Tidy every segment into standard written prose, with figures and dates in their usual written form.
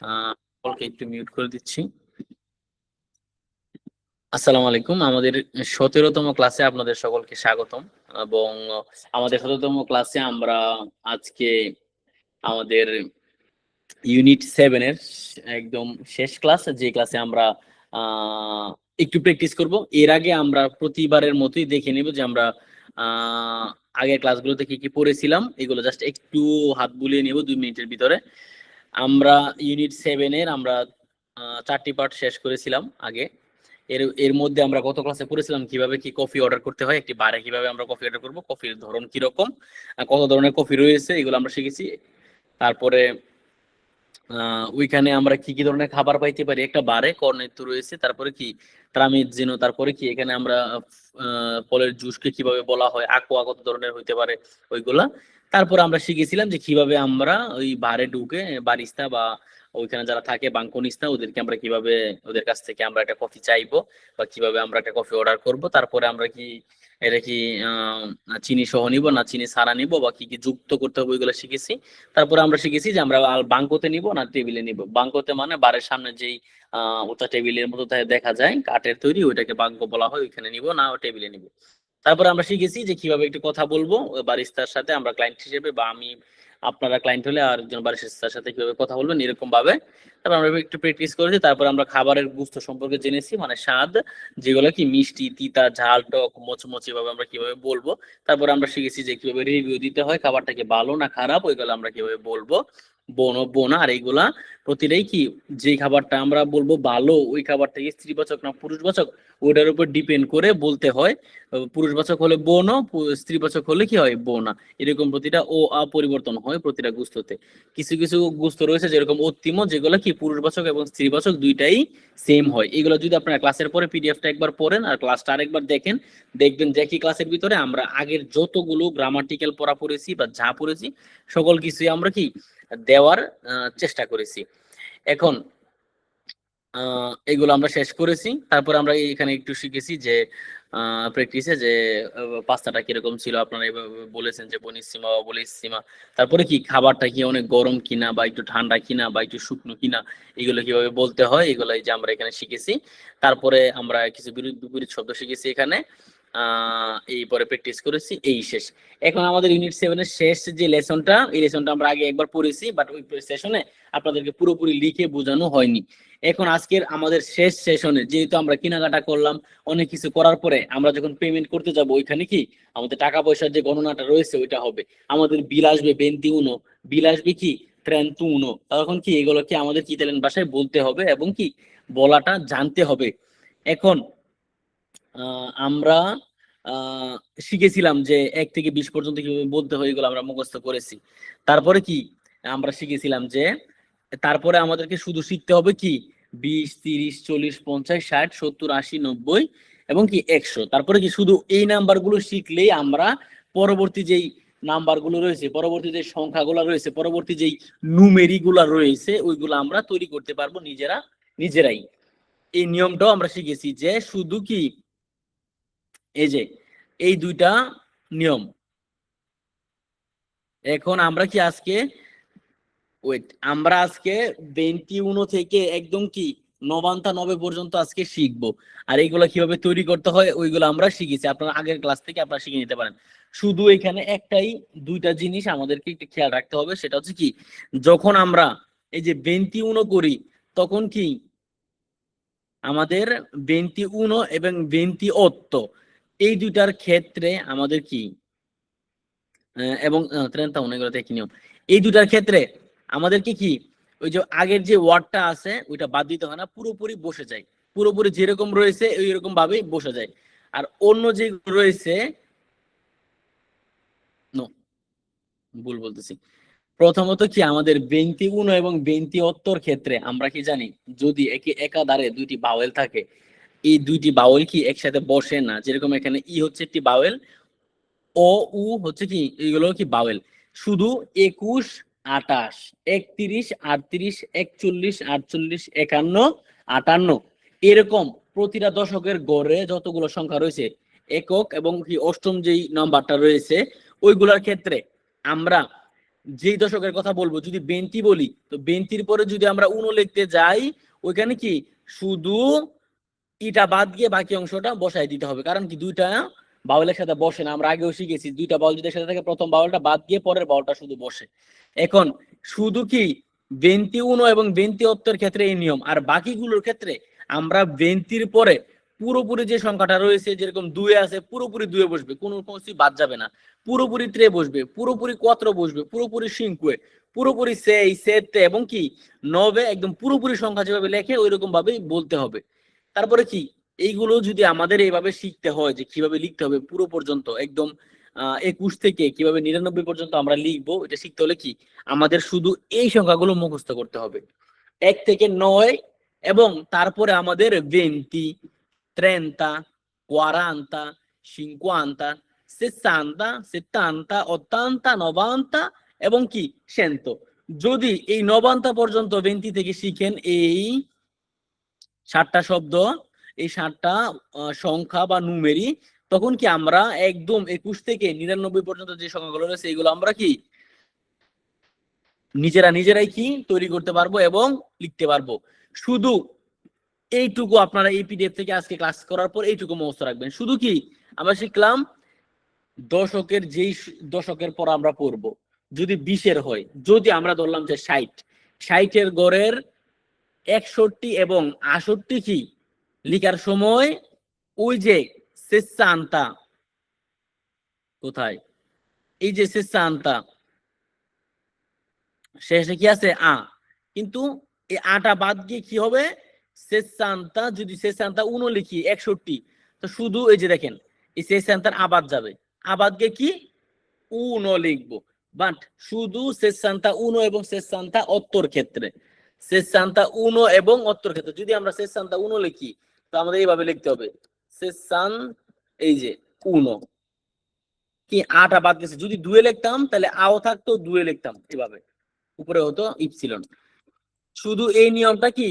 সকলকে একটু মিউট করে দিচ্ছি। আসসালামু আলাইকুম। আমাদের 17তম ক্লাসে আপনাদের সকলকে স্বাগতম। এবং আমাদের 17তম ক্লাসে আমরা আজকে আমাদের ইউনিট 7 এর একদম শেষ ক্লাস, যে ক্লাসে আমরা একটু প্র্যাকটিস করব। এর আগে আমরা প্রতিবারের মতোই দেখে নেব যে আমরা আগের ক্লাসগুলোতে কি কি পড়েছিলাম, এগুলো জাস্ট একটু হাত বুলিয়ে নেব 2 মিনিটের ভিতরে। আমরা ইউনিট 7 এর আমরা 4টি পার্ট শেষ করেছিলাম আগে। এর মধ্যে আমরা গত ক্লাসে পড়েছিলাম কিভাবে কি কফি অর্ডার করতে হয়, একটি বারে কিভাবে আমরা কফি অর্ডার করব, কফির ধরন কি রকম, কত ধরনের কফি রয়েছে, এগুলো আমরা শিখেছি। তারপরে ওইখানে আমরা কি কি ধরনের খাবার পাইতে পারি একটা বারে, কর্নেটো রয়েছে, তারপরে কি ট্রামিজেনো, তারপরে কি এখানে আমরা ফলের জুসকে কিভাবে বলা হয়, আকোয়া কত ধরনের হইতে পারে ওইগুলা। তারপর আমরা শিখেছিলাম যে কিভাবে আমরা ওই বারে ঢুকে বারিস্তা বা ওইখানে যারা থাকে বাঙ্কনিস্তা, ওদেরকে আমরা কিভাবে ওদের কাছ থেকে আমরা একটা কফি চাইবো বা কিভাবে আমরা একটা কফি অর্ডার করব। তারপরে আমরা কি এটা কি চিনি সহ নিব না চিনি ছাড়া নিব বা কি কি যুক্ত করতে হবে ওইগুলো শিখেছি। তারপরে আমরা শিখেছি যে আমরা বাঙ্কোতে নিব না টেবিলে নিব। বাঙ্কোতে মানে বারের সামনে যেই ওটা টেবিলের মতো দেখা যায় কাঠের তৈরি, ওইটাকে বাঙ্কো বলা হয়, ওইখানে নিব না টেবিলে নিব। তারপরে আমরা শিখেছি যে কিভাবে একটু কথা বলবো বারিস্তার সাথে, আমরা ক্লায়েন্ট হিসেবে বা আমি, আপনারা ক্লায়েন্ট হলে আর একজন বারিস্তার সাথে কিভাবে কথা বলবেন এরকম ভাবে। তারপর আমরা একটু প্র্যাকটিস করেছি। তারপর আমরা খাবারের গুস্ত সম্পর্কে জেনেছি, মানে স্বাদ, যেগুলো কি মিষ্টি, তিতা, ঝাল, টক, মচমচে ভাবে আমরা কিভাবে বলবো। তারপর আমরা শিখেছি যে কিভাবে রিভিউ দিতে হয়, খাবারটাকে ভালো না খারাপ ওইগুলো আমরা কিভাবে বলবো, বোনো বোনা। আর এইগুলা প্রতিটাই কি, যে খাবারটা আমরা বলবো ভালো ওই খাবারটাকে স্ত্রীবাচক না পুরুষবাচক ওইটার উপর ডিপেন্ড করে বলতে হয়। পুরুষবাচক হলে বোনো, স্ত্রীবাচক হলে কি হয় বোনা। এরকম প্রতিটা ও পরিবর্তন হয় প্রতিটা গুস্ততে। কিছু কিছু গুস্ত রয়েছে যেরকম অত্তিম, যেগুলো কি পুরুষবাচক এবং স্ত্রীবাচক দুইটাই সেম হয়। এগুলো যদি আপনারা ক্লাসের পরে পিডিএফটা একবার পড়েন আর ক্লাসটা আরেকবার দেখেন, দেখবেন যে একই ক্লাসের ভিতরে আমরা আগের যতগুলো গ্রামাটিক্যাল পড়া পড়েছি বা যা পড়েছি সকল কিছুই আমরা কি দেওয়ার চেষ্টা করেছি। এখন এগুলো আমরা শেষ করেছি। তারপর আমরা এখানে একটু শিখেছি যে প্র্যাকটিসে যে পাস্তাটা কিরকম ছিল, আপনারা এভাবে বলেছেন যে বনিসিমা বা বলিসিমা। তারপরে কি খাবারটা কি অনেক গরম কিনা বা একটু ঠান্ডা কিনা বা একটু শুকনো কিনা, এগুলো কিভাবে বলতে হয়, এগুলাই যে আমরা এখানে শিখেছি। তারপরে আমরা কিছু বিপরীত বিপরীত শব্দ শিখেছি এখানে, এই পরে প্র্যাকটিস করেছি, এই শেষ। এখন আমাদের ইউনিট 7 এর শেষ যে লেসনটা, এই লেসনটা আমরা আগে একবার পড়েছি, বাট ওই সেশনে আপনাদেরকে পুরোপুরি লিখে বোঝানো হয়নি। এখন আজকের আমাদের শেষ সেশনে যেহেতু আমরা কেনাকাটা করলাম, অনেক কিছু করার পরে আমরা যখন পেমেন্ট করতে যাব ওইখানে কি আমাদের টাকা পয়সার যে গণনাটা রয়েছে ওইটা হবে। আমাদের বিল আসবে 21, বিল আসবে কি 31। তখন কি এগুলো কি আমাদের কি ইতালিয়ান ভাষায় বলতে হবে এবং কি বলাটা জানতে হবে। এখন আমরা শিখেছিলাম যে 1 থেকে 20 পর্যন্ত কিভাবে বলতে হয়, এগুলো আমরা মুখস্থ করেছি। তারপরে কি আমরা শিখেছিলাম যে তারপরে আমাদেরকে শুধু শিখতে হবে কি 20, 30, 40, 50, 60, 70, 80, 90 এবং কি 100। তারপরে কি শুধু এই নাম্বারগুলো শিখলেই আমরা পরবর্তী যেই নাম্বারগুলো রয়েছে, পরবর্তী যে সংখ্যাগুলো রয়েছে, পরবর্তী যেই নুমেরিগুলো রয়েছে ওইগুলো আমরা তৈরি করতে পারবো নিজেরাই। এই নিয়মটাও আমরা শিখেছি যে শুধু কি এই যে এই দুইটা নিয়ম। এখন আমরা কি আজকে আমরা আজকে 21 থেকে একদম কি 99 পর্যন্ত আজকে শিখবো। আর এইগুলা কিভাবে তৈরি করতে হয় ওইগুলো আমরা শিখেছি, আপনারা আগের ক্লাস থেকে আপনারা শিখে নিতে পারেন। শুধু এখানে দুইটা জিনিস আমাদেরকে একটু খেয়াল রাখতে হবে, সেটা হচ্ছে কি যখন আমরা এই যে 21 করি তখন কি আমাদের 21 এবং 28 এই দুইটার ক্ষেত্রে আমাদের কি এবং 31 এগুলোতে একই নিয়ম। এই দুটার ক্ষেত্রে আমাদেরকে কি ওই যে আগের যে ওয়ার্ডটা আছে ওইটা বাদ দিতে হয় না, পুরোপুরি বসে যায়, পুরোপুরি যেরকম রয়েছে ওইরকম ভাবেই বসে যায়। আর অন্য যে রয়েছে ভুল বলতেছি। প্রথমত কি আমাদের 21 এবং 28 ক্ষেত্রে আমরা কি জানি, যদি একাধারে দুইটি বাওয়েল থাকে, এই দুইটি বাওয়েল কি একসাথে বসে না। যেরকম এখানে ই হচ্ছে একটি বাওয়েল, ও উ হচ্ছে কি এইগুলো কি বাওয়েল। শুধু 21, 28, 31, 38, 41, 48, 51, 58 এরকম প্রতিটা দশকের গড়ে যতগুলো সংখ্যা রয়েছে একক এবং কি অষ্টম যেই নাম্বারটা রয়েছে ওইগুলোর ক্ষেত্রে আমরা যেই দশকের কথা বলবো, যদি 20 বলি তো 20 পরে যদি আমরা 1 লিখতে যাই, ওইখানে কি শুধু ইটা বাদ গিয়ে বাকি অংশটা বসাই দিতে হবে, কারণ কি দুইটা বাউলের সাথে বসে না, আমরা আগেও শিখেছি দুইটা বাউল যদি সাথে থাকে প্রথম বাউলটা বাদ গিয়ে পরের বাউলটা শুধু বসে। এখন শুধু কি 21 এবং 28 ক্ষেত্রে এই নিয়ম, আর বাকিগুলোর ক্ষেত্রে আমরা 20 পরে পুরোপুরি যে সংখ্যাটা রয়েছে, যেরকম 2 আছে পুরোপুরি 2 বসবে, কোনো কিছু বাদ যাবে না, পুরোপুরি 3 বসবে, পুরোপুরি 4 বসবে, পুরোপুরি 5, পুরোপুরি 6, 7 এবং কি 9, একদম পুরোপুরি সংখ্যা যেভাবে লেখে ওইরকম ভাবেই বলতে হবে। তারপরে কি এইগুলো যদি আমাদের এইভাবে শিখতে হয় যে কিভাবে লিখতে হবে পুরো পর্যন্ত একদম 21 থেকে কিভাবে 99 পর্যন্ত আমরা লিখবো, এটা শিখতে হলে কি আমাদের শুধু এই সংখ্যাগুলো মুখস্থ করতে হবে, 1 থেকে 9, এবং তারপরে আমাদের 20, 30, 40, 50, 60, 70, 80, 90 এবং কি 100। যদি এই 90 পর্যন্ত 20 থেকে শিখেন এই 7টা শব্দ, এই 7টা সংখ্যা বা নুমেরি, তখন কি আমরা একদম 21 থেকে 99 পর্যন্ত যে সংখ্যাগুলো রয়েছে এইগুলো আমরা কি নিজেরাই কি তৈরি করতে পারবো এবং লিখতে পারবো। শুধু এইটুকু আপনারা এই পিডিএফ থেকে আজকে ক্লাস করার পর এইটুকু মুখস্থ রাখবেন। শুধু কি আমরা শিখলাম দশকের, যেই দশকের পর আমরা পড়বো, যদি 20-এর হয়, যদি আমরা ধরলাম যে 60 গড়ের 61 এবং 68 কি লিখার সময় ওই যে সেসান্তা, কোথায় এই যে সেসান্তা শেষে কি আছে কিন্তু এই আটা বাদ গিয়ে কি হবে সেসান্তা, যদি সেসান্তা 1 লিখি 61, তো শুধু এই যে দেখেন এই সেসান্তার আবাদ যাবে, আবাদ গিয়ে কি 1 লিখবো, বাট শুধু সেসান্তা 1 এবং সেসান্তা 8 ক্ষেত্রে, সেসান্তা 1 এবং 8 ক্ষেত্রে যদি আমরা সেসান্তা 1 লিখি তো আমাদের এইভাবে লিখতে হবে সেসান, এই যে 1 কি আটা বাদ গেছে, যদি 2 লিখতাম তাহলে আও থাকতো 2 লিখতাম, এভাবে উপরে হতো ইপসিলন। শুধু এই নিয়মটা কি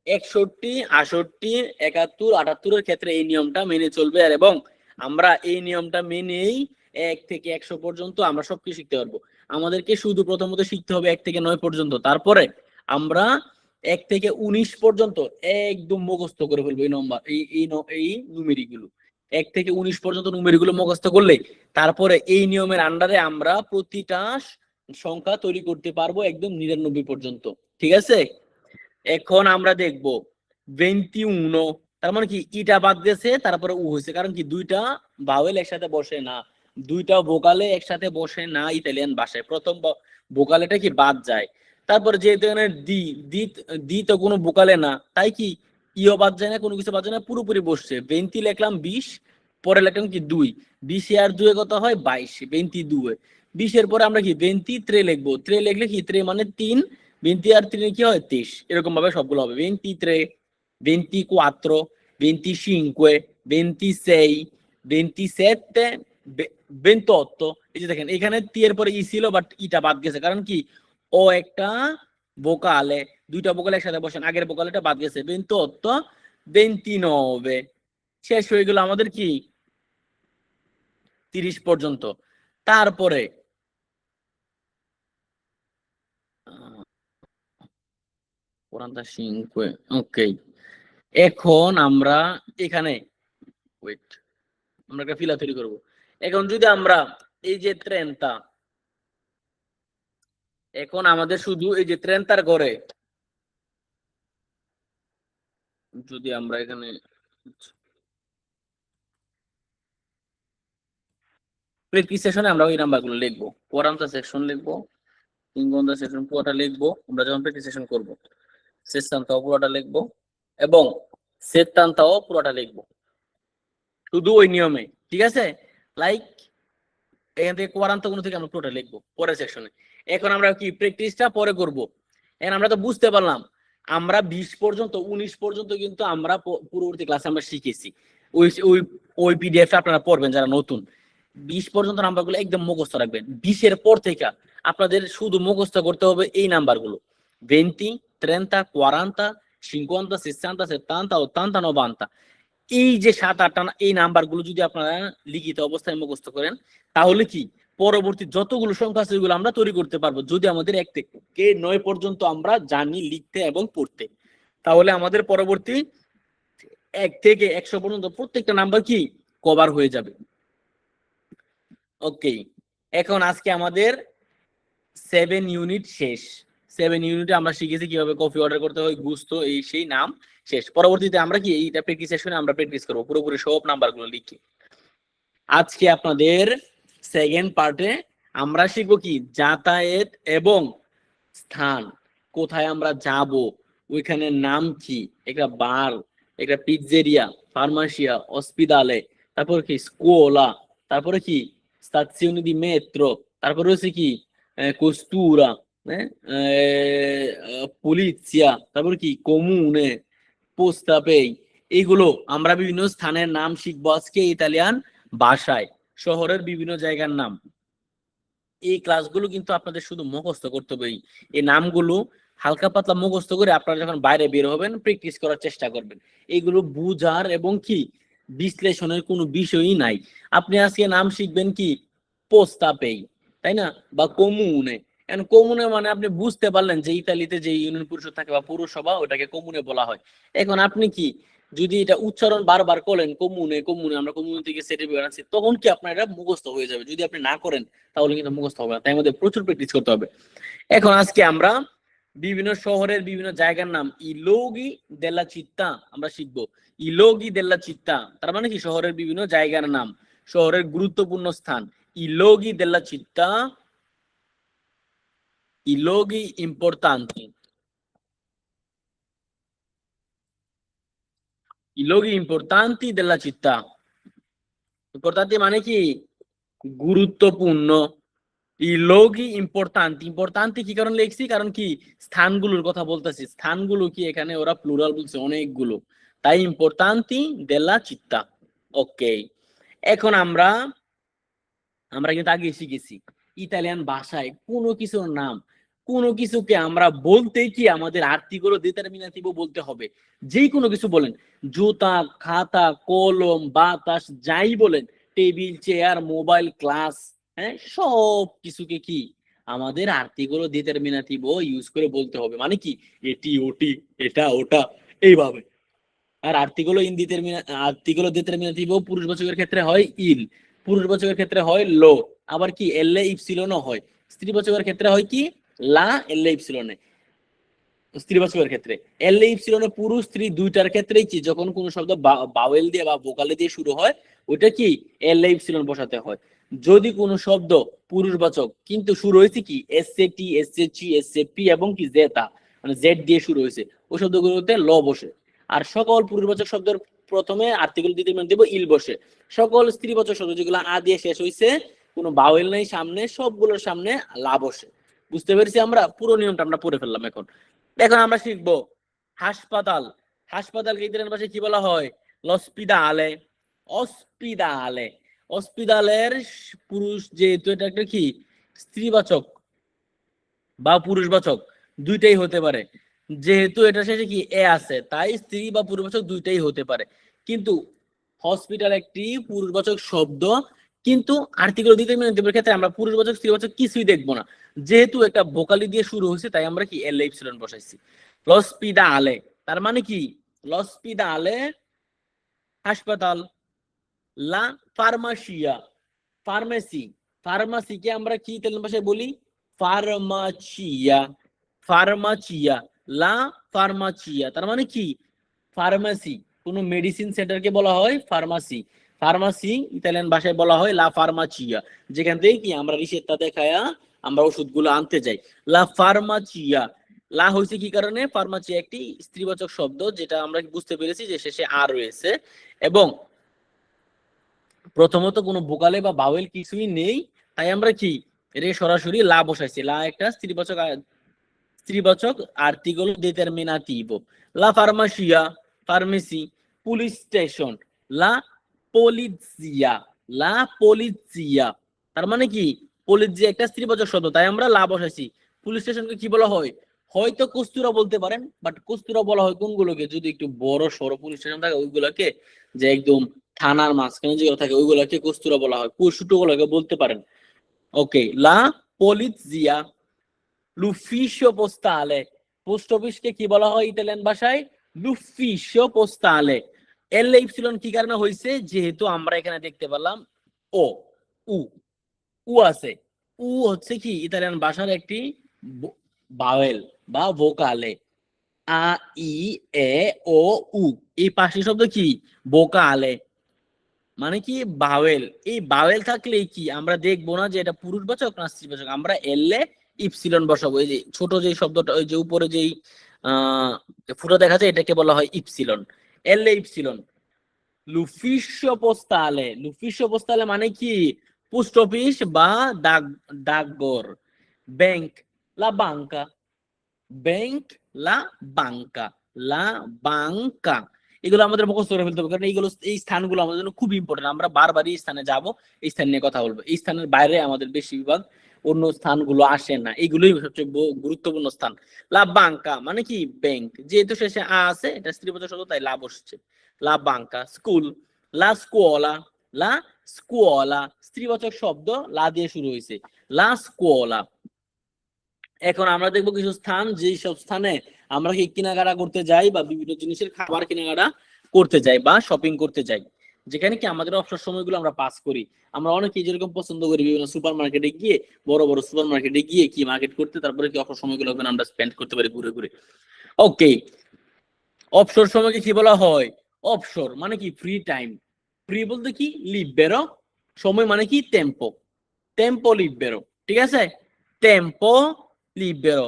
61, 68, 71, 78 ক্ষেত্রে এই নিয়মটা মেনে চলবে, আর এবং আমরা এই নিয়মটা মেনেই 1 থেকে 100 পর্যন্ত আমরা সবকিছু শিখতে পারবো। আমাদেরকে শুধু প্রথমত শিখতে হবে 1 থেকে 9 পর্যন্ত, তারপরে আমরা 1 থেকে 19 পর্যন্ত একদম মুখস্থ করে ফেলবো এই নম্বর, এই নুমেরি গুলো 1 থেকে 19 পর্যন্ত নুমেরি গুলো মুখস্থ করলে তারপরে এই নিয়মের আন্ডারে আমরা প্রতিটা সংখ্যা তৈরি করতে পারবো একদম 99 পর্যন্ত। ঠিক আছে, এখন আমরা দেখব 21, তার মানে কি ইটা বাদ গেছে তারপরে উ হয়েছে, কারণ কি দুইটা ভাওয়েল একসাথে বসে না, দুইটা ভোকালে একসাথে বসে না ইতালিয়ান ভাষায়, প্রথম ভোকালেটা কি বাদ যায়, তারপরে যেহেতু এখানে দি দি দি তো কোনো ভোকালে না, তাই কি ইও বাদ যায় না, কোনো কিছু বাদ যায় না, পুরোপুরি বসছে। 20 লিখলাম 20, পরে লিখলাম কি 2, 20 আর 2 কত হয় 22, 22, 20 এর পরে আমরা কি 23 লিখবো, 3 লিখলে কি 3 মানে 3, 20 আর 3 কি হয় 23, এরকম ভাবে সবগুলো হবে 23, 24, 25, 26, 27, 28। এই যে দেখেন এখানে টি এর পরে ই ছিল বাট ইটা বাদ গেছে, কারণ কি ও একটা ভোকালে, দুইটা ভোকাল একসাথে বসেন, আগের ভোকালটা বাদ গেছে 28, 29, শেষ হয়ে গেল আমাদের কি 30 পর্যন্ত। তারপরে ওকে, এখন আমরা এখানে ওয়েট, আমরা একটা ফিলা তৈরি করব। এখন যদি আমরা এই যে ট্রেনটা, এখন আমাদের শুধু এই যে ট্রেনটার ঘরে যদি আমরা এখানে প্র্যাকটিস সেশনে আমরা ওই নাম্বারগুলো লিখবো, কোরামটা সেকশন লিখবো, ইংগন্দা সেকশন পুরোটা লিখবো আমরা যখন প্র্যাকটিস সেশন করব, সেশনটাও পুরোটা লিখবো এবং সেটটাও পুরোটা লিখবো শুধু ওই নিয়মে। ঠিক আছে, লাইক এখান থেকে কোয়ারান্তাগুলো থেকে আমরা পুরোটা লিখবো পরের সেকশনে। এখন আমরা কি প্র্যাকটিসটা পরে করব। এখন আমরা তো বুঝতে পারলাম আমরা 20 পর্যন্ত 19 পর্যন্ত কিন্তু আমরা পূর্ববর্তী ক্লাসে আমরা শিখেছি, ওই ওই ওই পিডিএফ আপনারা পড়বেন যারা নতুন। 20 পর্যন্ত নাম্বারগুলো একদম মুখস্থ রাখবেন, 20 এর পর থেকে আপনাদের শুধু মুখস্থ করতে হবে এই নাম্বারগুলো 20, 30, 40, 50, 60, 70, 80, 90। এই যে 7-8টা এই নাম্বারগুলো যদি আপনারা লিখিত অবস্থায় মুখস্থ করেন তাহলে কি পরবর্তী যতগুলো সংখ্যা আছে ওইগুলো আমরা তৈরি করতে পারবো যদি আমাদের 1 থেকে 9 পর্যন্ত আমরা জানি লিখতে এবং পড়তে। তাহলে আমাদের পরবর্তী 1 থেকে 100 পর্যন্ত প্রত্যেকটা নাম্বার কি কভার হয়ে যাবে। ওকে, এখন আজকে আমাদের 7 ইউনিট শেষ। 7 ইউনিটে আমরা শিখেছি কিভাবে কফি অর্ডার করতে হয়, গুস্তো, এই সেই নাম শেষ। পরবর্তীতে আমরা কি এইটা প্র্যাকটিস সেশনে আমরা প্র্যাকটিস করব পুরোপুরি সব নাম্বারগুলো লিখে। আজকে আপনাদের সেকেন্ড পার্টে আমরা শিখবো কি যাতায়াত এবং স্থান, কোথায় আমরা যাব, ওইখানে নাম কি, একটা বার, একটা পিজ্জেরিয়া, ফার্মাসিয়া, হসপিটালে, তারপর কি স্কুলা, তারপরে কি stazione di metro, তারপরে হচ্ছে কি কোস্তুরা, পুলিশিয়া, তারপর কি কমুনে, পোস্তা পেই। এইগুলো আমরা বিভিন্ন স্থানের নাম শিখবো আজকে ইতালিয়ান ভাষায়, শহরের বিভিন্ন জায়গার নাম। এই ক্লাসগুলো কিন্তু আপনাদের শুধু মুখস্থ করতে হবে। এই নামগুলো হালকা পাতলা মুখস্থ করে আপনারা যখন বাইরে বের হবেন প্র্যাকটিস করার চেষ্টা করবেন। এইগুলো বুঝার এবং কি বিশ্লেষণের কোনো বিষয়ই নাই। আপনি আজকে নাম শিখবেন কি পোস্তা পেই, তাই না, বা কমুনে। এখন কমুনে মানে আপনি বুঝতে পারলেন যে ইতালিতে যে ইউনিয়ন পরিষদ থাকে বা পৌরসভা ওটাকে কমুনে বলা হয়। এখন আপনি কি যদি এটা উচ্চারণ বারবার করেন কমুনে কমুনে, আমরা কমুনে থেকে সেটে বেরাচ্ছি, তখন কি আপনার এটা মুখস্থ হয়ে যাবে। যদি আপনি না করেন তাহলে কিন্তু মুখস্থ হবে না। তাই আমাদের প্রচুর প্র্যাকটিস করতে হবে। এখন আজকে আমরা বিভিন্ন শহরের বিভিন্ন জায়গার নাম ইলোগি দেল্লা চিত্তা আমরা শিখবো। ইলোগি দেল্লা চিত্তা তার মানে কি শহরের বিভিন্ন জায়গার নাম, শহরের গুরুত্বপূর্ণ স্থান। ইলোগি দেল্লা চিত্তা, ইলোগি ইম্পর্টান্তি, ইলোগি ইম্পর্টান্তি দেল্লা চিত্তা। ইম্পর্টান্তি মানে কি গুরুত্বপূর্ণ। ই লোগি ইম্পর্টান্তি, ইম্পর্টান্তি কি কারণ লিখছি, কারণ কি স্থানগুলোর কথা বলতেছি, স্থানগুলো কি এখানে ওরা প্লুরাল বলছে অনেকগুলো, তাই ইম্পর্টান্তি দেলা চিত্তা। ওকে, এখন আমরা কিন্তু আগে শিখেছি ইতালিয়ান ভাষায় কোনো কিছুর নাম, কোনো কিছুকে আমরা বলতে কি আমাদের আর্টিকেল ডিটারমিনেটিভ বলতে হবে। যেই কোনো কিছু বলেন, জুতা, খাতা, কলম, বাতাস, যাই বলেন, টেবিল, চেয়ার, মোবাইল, ক্লাস, হ্যাঁ, সব কিছুকে কি আমাদের আর্টিকেল ডিটারমিনেটিভ ইউজ করে বলতে হবে। মানে কি এটি ওটি, এটা ওটা, এইভাবে। আর আর্টিকেল ডিটারমিনেটিভ পুরুষবাচকের ক্ষেত্রে হয় ইল, পুরুষবাচকের ক্ষেত্রে হয় লো, আবার কি এল ইপসিলনও হয়। স্ত্রীবাচকের ক্ষেত্রে হয় কি লা এল ইপসিলনে। স্ত্রীবাচকের ক্ষেত্রে এল ইপসিলনে পুরুষ স্ত্রী দুইটার ক্ষেত্রেই কি যখন কোন শব্দ বাওয়েল দিয়ে বা ভোকালে দিয়ে শুরু হয় ওইটা কি এল ইপসিলন বসাতে হয়। যদি কোনো শব্দ পুরুষবাচক কিন্তু শুরু হয়েছে কি S A T, S A C, S A P এবং কি জেতা, মানে জেড দিয়ে শুরু হয়েছে, ওই শব্দগুলোতে ল বসে। আর সকল পুরুষবাচক শব্দের প্রথমে আর্টিকেল ডিটারমিনেটিভ ইল বসে। সকল স্ত্রীবাচক শব্দ যেগুলো আ দিয়ে শেষ হয়েছে, কোনো বাওয়েল নাই সামনে, সবগুলোর সামনে লা বসে। বুঝতে পেরেছি? আমরা পুরো নিয়মটা আমরা পড়ে ফেললাম। এখন এখন আমরা শিখবো হাসপাতাল। হাসপাতালকে ইতালিয়ান ভাষায় কি বলা হয়? লসপিদালে। অসপিদালে, অসপিদালের পুরুষ যেহেতু এটা একটা কি স্ত্রীবাচক বা পুরুষবাচক দুইটাই হতে পারে। যেহেতু এটা শেষে কি এ আছে তাই স্ত্রী বা পুরুষবাচক দুইটাই হতে পারে। কিন্তু হসপিটাল একটি পুরুষবাচক শব্দ, কিন্তু আর্টিকেল ডিটারমিনেটিভের ক্ষেত্রে আমরা পুরুষবাচক স্ত্রীবাচক কিছুই দেখবো না। যেহেতু একটা ভোকালি দিয়ে শুরু হয়েছে তাই আমরা কি এল ইপসিলন বসাইছি। লসপিদালে তার মানে কি লসপিদালে হাসপাতাল। লা ফার্মাসিয়া ফার্মেসি, ফার্মাসিকে আমরা কি ইতালিয়ান ভাষায় বলি? ফার্মাচিয়া, ফার্মাচিয়া, লা ফার্মাচিয়া তার মানে কি ফার্মেসি। কোন মেডিসিন সেন্টারকে বলা হয় ফার্মাসি। ফার্মাসি ইতালিয়ান ভাষায় বলা হয় লা ফার্মাচিয়া, যেখান থেকে কি আমরা রিসেপ্টটা দেখায়া আমরা ওষুধগুলো আনতে যাই। লা ফার্মাচিয়া, লা হইছে কি কারণে? ফার্মাচিয়া একটি স্ত্রীবাচক শব্দ, যেটা আমরা বুঝতে পেরেছি যে শেষে আর রয়েছে এবং প্রথমত কোনো ভোকালে বা ভাওয়েল কিছুই নেই, তাই আমরা কি রে সরাসরি লা বসাইছি। লা একটা স্ত্রীবাচক আর্টিকেল ডিটারমিনাটিভো। লা ফার্মাসিয়া ফার্মেসি, পুলিশ স্টেশন লা পলিজিয়া, লা পলিজিয়া তার মানে কি পলিজিয়া একটা স্ত্রীবাচক শব্দ, তাই আমরা লা বসাইছি। পুলিশ স্টেশনকে কি বলা হয়? হয়তো কস্তুরা বলতে পারেন, বাট কস্তুরা বলা হয় কোনগুলোকে? যদি একটু বড় সড়ো পুলিশ স্টেশন থাকে ওইগুলোকে, যে একদম থানার মাঝখানে যেগুলো থাকে ওইগুলোকে কস্তুরা বলা হয়। ছোট গুলোকে বলতে পারেন ওকে, লা polizia, l'ufficio postale, পোস্ট অফিসকে কি বলা হয় ইতালিয়ান ভাষায়? l'ufficio postale। এল ইপসিলন কি কারণে হয়েছে? যেহেতু আমরা এখানে দেখতে পেলাম ও উ উ আছে। উ হচ্ছে কি ইতালিয়ান ভাষার একটি ভাওয়েল বা ভোকালে। আ ই এ ও উ, এই পাঁচটি শব্দ কি ভোকালে, মানে কি ভাওয়েল। এই ভাওয়েল থাকলে কি আমরা দেখবো না যে এটা পুরুষবাচক না স্ত্রীবাচক, আমরা এলে ইপসিলন বসাবো। এই যে ছোট যে শব্দটা, ওই যে উপরে যেই ফুটো দেখা যায়, এটাকে বলা হয় ইপসিলন, এলে ইপসিলন। লুফিশিও পোস্টালে, লুফিশিও পোস্টালে মানে কি পোস্ট অফিস বা ডাকঘর। ব্যাংক, লা বাঙ্কা, ব্যাংক, লা বাঙ্কা, লা বাঙ্কা। এগুলো আমাদের মুখস্থ করে ফেলতে হবে, কারণ এইগুলো, এই স্থানগুলো আমাদের জন্য খুব ইম্পর্টেন্ট। আমরা বারবার এই স্থানে যাব, এই স্থান নিয়ে কথা বলবো। এই স্থানের বাইরে আমাদের বেশিরভাগ অন্য স্থানগুলো আসে না, এইগুলোই সবচেয়ে গুরুত্বপূর্ণ স্থান। লা বাঙ্কা মানে কি ব্যাংক, যেহেতু শেষে আ আছে, এটা স্ত্রীবাচক শব্দ তাই লা বসছে। লা বাঙ্কা। স্কুল, লা স্কুওলা, লা স্কুওলা স্ত্রীবাচক শব্দ, লা দিয়ে শুরু হয়েছে, লা স্কুওলা। এখন আমরা দেখবো কিছু স্থান, যেই সব স্থানে আমরা কি কেনাকাটা করতে যাই বা বিভিন্ন জিনিসের খাবার কেনাকাটা করতে যাই বা শপিং করতে যাই, যেখানে কি আমাদের অবসর সময়গুলো আমরা পাস করি। আমরা অনেকেই যেরকম পছন্দ করি বিভিন্ন সুপার মার্কেটে গিয়ে, বড় বড় সুপার মার্কেটে গিয়ে কি মার্কেট করতে, তারপরে কি অবসর সময়গুলো আমরা স্পেন্ড করতে পারি ঘুরে ঘুরে। ওকে, অবসর সময়কে কি বলা হয়? অবসর মানে কি ফ্রি টাইম। ফ্রি বলতে কি লিবেরো, সময় মানে কি টেম্পো, টেম্পো লিবেরো, ঠিক আছে? টেম্পো লিবেরো,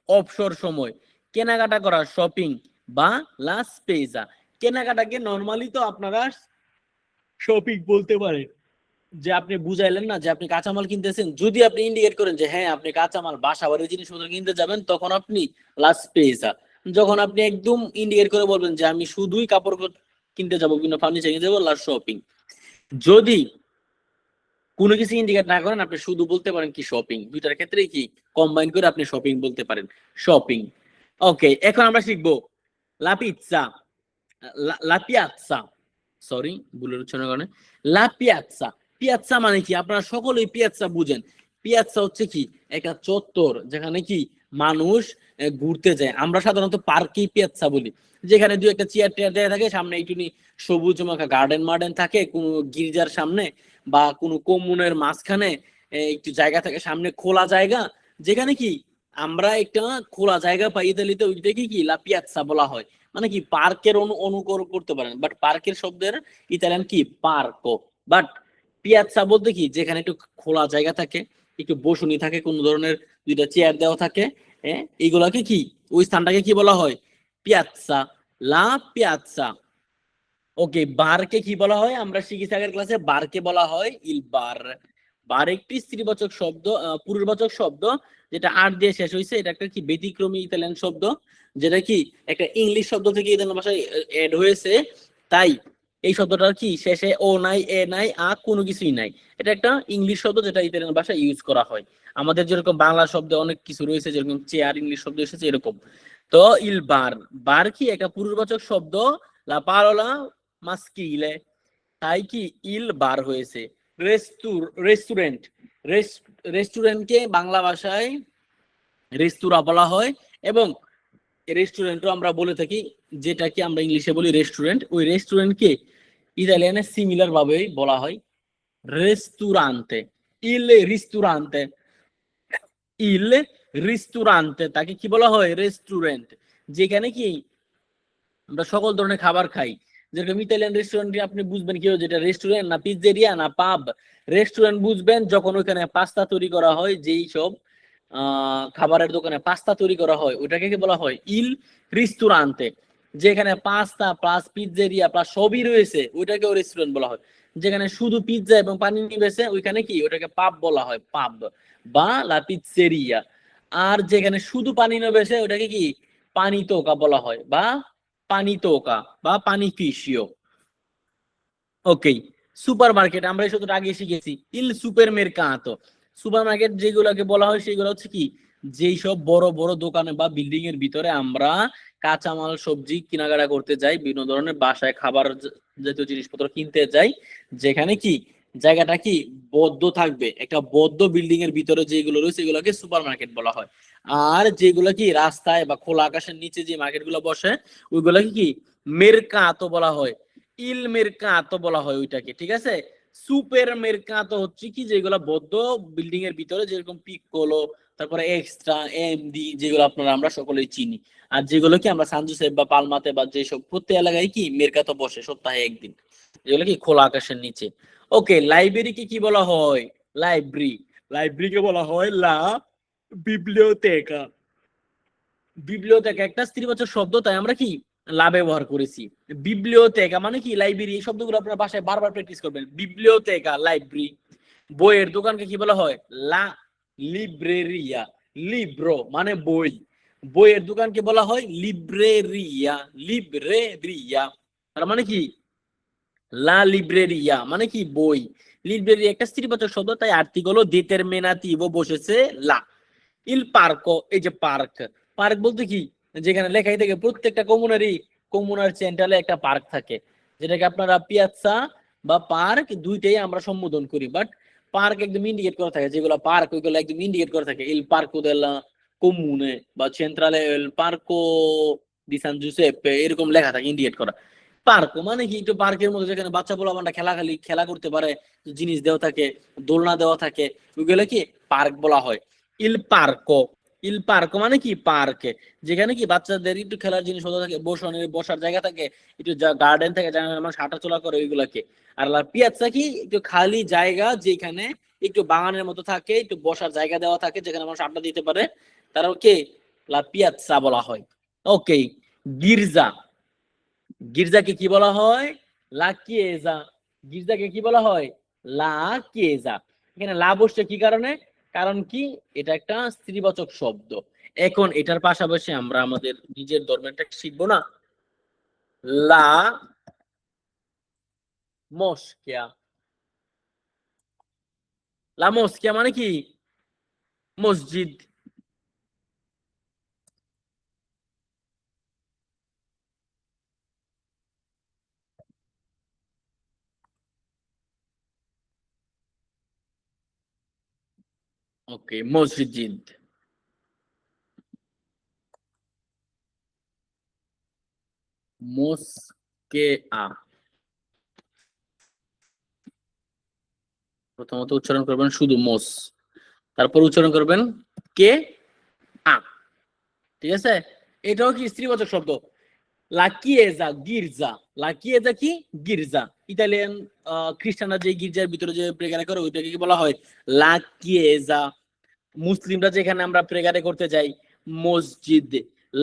অবসর সময়। কেনাকাটা করা, শপিং বা লা স্পেজা। কেনাকাটাকে নরমালি তো আপনারা শপিং বলতে পারেন, যে আপনি বুঝাইলেন না যে আপনি কাঁচামাল কিনতেছেন, যদি আপনি ইন্ডিকেট করেন যে হ্যাঁ আপনি কাঁচামাল বাসা বাড়ির জিনিসপত্র কিনতে যাবেন, তখন আপনি লা স্পেজা। যখন আপনি একদম ইন্ডিকেট করে বলবেন যে আমি শুধুই কাপড় কিনতে যাবো, বিভিন্ন ফার্নিচার কিনতে যাবো, লা শপিং। যদি কোনো কিছু ইন্ডিকেট না করেন, আপনি শুধু বলতে পারেন কি শপিং। দুইটার ক্ষেত্রে কি কম্বাইন করে আপনি শপিং বলতে পারেন, শপিং। ওকে, এখন আমরা শিখবো লা পিজ্জা, লা পিয়াজ্জা, সরি ভুলের উচ্চারণের কারণে, লা পিয়াজ্জা। পিয়াজ্জা মানে কি? আপনারা সকলেই পিয়াজ্জা বুঝেন। পিয়াজ্জা হচ্ছে কি একটা চত্বর, যেখানে কি মানুষ ঘুরতে যায়। আমরা সাধারণত পার্কেই পিয়াজ্জা বলি, যেখানে দুই একটা চেয়ার টেয়ার দেয়া থাকে, সামনে একটু সবুজ মাখা গার্ডেন মার্ডেন থাকে, কোনো গির্জার সামনে বা কোনো কমুনের মাঝখানে একটু জায়গা থাকে, সামনে খোলা জায়গা, যেখানে কি আমরা একটা খোলা জায়গা পাই। ইতালিতে ওইটাকে কি লা পিয়াজ্জা বলা হয়, মানে কি পার্কের অনুকরণ করতে পারেন, বাট পার্কের শব্দের ইতালিয়ান কি পার্কো। বাট পিয়াজ্জা বলতে কি যেখানে একটু খোলা জায়গা থাকে, একটু বসুনি থাকে, কোন ধরনের দুইটা চেয়ার দেওয়া থাকে, এইগুলাকে কি, ওই স্থানটাকে কি বলা হয়? পিয়াজ্জা, লা পিয়াজ্জা। ওকে, বারকে কি বলা হয়? আমরা শিখেছি আগের ক্লাসে, বারকে বলা হয় ইল বার। বার একটি স্ত্রীবাচক শব্দ, পুরুষবাচক শব্দ, যেটা আর দিয়ে শেষ হয়েছে। এটা একটা কি ব্যতিক্রমী ইতালিয়ান শব্দ, যেটা কি একটা ইংলিশ শব্দ থেকে ইতালিয়ান ভাষায় এড হয়েছে। তাই এই শব্দটার কি শেষে ও নাই, এ নাই, আ কোনো কিছুই নাই। এটা একটা ইংলিশ শব্দ যেটা ইতালিয়ান ভাষায় ইউজ করা হয়। আমাদের যেরকম বাংলা শব্দে অনেক কিছু রয়েছে, যেরকম চেয়ার ইংলিশ শব্দ এসেছে এরকম। তো ইল বার, বার কি একটা পুরুষবাচক শব্দ, লা parola maschile, তাই কি ইল বার হয়েছে। রেস্টুরেন্ট, রেস্টুরেন্টকে বাংলা ভাষায় রেস্তুরা বলা হয়, এবং রেস্টুরেন্টও আমরা বলে থাকি, যেটা কি আমরা ইংলিশে বলি রেস্টুরেন্ট, ওই রেস্টুরেন্টকে ইতালিয়ানে সিমিলার ভাবেই বলা হয় রেস্তুরান্তে। ইল রিস্তুরান্তে, ইল রিস্তুরান্তে, তাকে কি বলা হয়? রেস্টুরেন্ট। যেখানে কি আমরা সকল ধরনের খাবার খাই, যেরকম ইতালিয়ান রেস্টুরেন্টে আপনি বুঝবেন কি যেটা রেস্টুরেন্ট না পিজ্জেরিয়া না পাব। রেস্টুরেন্ট বুঝবেন যখন ওইখানে পাস্তা তৈরি করা হয়, যেই সব খাবারের দোকানে পাস্তা তৈরি করা হয়, ওটাকে কি বলা হয়? ইল রিস্তুরান্তে। যেখানে পাস্তা প্লাস পিজ্জেরিয়া প্লাস সবই রয়েছে, ওইটাকেও রেস্টুরেন্ট বলা হয়। যেখানে শুধু পিজ্জা এবং পানি নিবেছে, ওইখানে কি ওটাকে পাব বলা হয়, পাব বা লা পিজ্জেরিয়া। আর যেখানে শুধু পানি নেবেছে, ওটাকে কি পানি তোকা বলা হয়, বা পানি তোকা বা পানি ফিশিও। ওকে, সুপার মার্কেট আমরা এই শব্দটা আগে শিখেছি, ইল সুপার মেরকাতো। সুপার মার্কেট যেগুলোকে বলা হয় সেগুলো হচ্ছে কি যেই সব বড় বড় দোকানে বা বিল্ডিং এর ভিতরে আমরা কাঁচামাল সবজি কেনাকাটা করতে যাই, বিভিন্ন ধরনের বাসায় খাবার জাতীয় জিনিসপত্র কিনতে যাই, যেখানে কি জায়গাটা কি বদ্ধ থাকবে, একটা বদ্ধ বিল্ডিং এর ভিতরে যেগুলো রয়েছে এগুলোকে সুপার মার্কেট বলা হয়। আর যেগুলো কি রাস্তায় বা খোলা আকাশের নিচে যে মার্কেট গুলো বসে ওইগুলোকে কি মেরকাতো বলা হয়, ইল মেরকাতো বলা হয় ওইটাকে, ঠিক আছে। সুপার মেরকাতো হচ্ছে কি যেগুলো বদ্ধ বিল্ডিং এর ভিতরে, যেরকম পিকোলো, তারপরে এক্সট্রা, এমডি, যেগুলো আপনারা আমরা সকলেই চিনি। আর যেগুলো কি আমরা সানজুসে বা পালমাতে বা যেসব প্রত্যেক এলাকায় কি মেরকাতো বসে সপ্তাহে একদিন, যেগুলো কি খোলা আকাশের নিচে। ওকে, লাইব্রেরিকে কি বলা হয়? লাইব্রেরি, লাইব্রেরিকে বলা হয় লা বিবলিওতেকা। বিবলিওতেকা একটা স্ত্রীবাচক শব্দ, তাই আমরা কি লা ব্যবহার করেছি। বিবলিওতেকা মানে কি লাইব্রেরি, এই শব্দগুলো আপনার বাসায় বারবার প্র্যাকটিস করবেন। বিবলিওতেকা লাইব্রেরি। বইয়ের দোকানকে কি বলা হয়? লা লিব্রেরিয়া। লিব্রো মানে বই, বইয়ের দোকানকে বলা হয় লিব্রেরিয়া। লিব্রেরিয়া তার মানে কি লা লিব্রেরিয়া মানে কি বই। লিব্রেরিয়া একটা স্ত্রীবাচক শব্দ, তাই আর্টিকেল determinativo বসেছে লা। ইল পার্কো, এই যে পার্ক, পার্ক বলতে কি যেখানে লেখাই থাকে প্রত্যেকটা কমুনার সেন্ট্রালে একটা পার্ক থাকে, যেটাকে আপনারা পিয়াৎসা বা পার্ক দুইটাই আমরা সম্বোধন করি, বাট পার্ক একদম ইন্ডিকেট করা থাকে, যেগুলো পার্ক ওইগুলো একদম ইন্ডিকেট করা থাকে। ইল পার্কো দেলা কমুনে বা সেন্ট্রালে এল পার্কো দি সান জুসেপে, এরকম লেখা থাকে ইন্ডিকেট করা। পার্ক মানে কি একটু পার্কের মধ্যে যেখানে বাচ্চা পোলাপানরা খেলা করতে পারে, জিনিস দেওয়া থাকে, দোলনা দেওয়া থাকে, ওইগুলো কি পার্ক বলা হয়। ইল পার্কো, ইল পার্কো মানে কি পার্কে, যেখানে কি বাচ্চাদের একটু খেলার জিনিস থাকে, বসার জায়গা থাকে, একটু গার্ডেন থাকে, যেখানে মানুষ হাঁটাচলা করে ওইগুলাকে। আর লা পিয়াৎসা কি একটু খালি জায়গা, যেখানে একটু বাগানের মতো থাকে, একটু বসার জায়গা দেওয়া থাকে, যেখানে মানুষ আড্ডা দিতে পারে, তারাও কে লা পিয়াৎসা বলা হয়। ওকে, গির্জা, গির্জাকে কি বলা হয়? লা চিয়েজা। গির্জাকে কি বলা হয়? লা চিয়েজা। এখানে লা বসছে কি কারণে? কারণ কি এটা একটা স্ত্রীবাচক শব্দ। এখন এটার পাশাপাশি আমরা আমাদের নিজের ধর্মেরটা শিখবো না? লা মস্কিয়া। লা মস্কিয়া মানে কি মসজিদ। ওকে, মসজিদ, মোসকেআ। প্রথমত উচ্চারণ করবেন শুধু মোস, তারপর উচ্চারণ করবেন কে আ, ঠিক আছে। এটাও কি স্ত্রীবাচক শব্দ। লা চিয়েজা গির্জা, লা চিয়েজা কি গির্জা। ইতালিয়ান খ্রিস্টানরা যে গির্জার ভিতরে যে প্রেয়ার করে ওইটাকে কি বলা হয়? লা চিয়েজা। মুসলিমরা যেখানে আমরা প্রেয়ারে করতে যাই মসজিদ,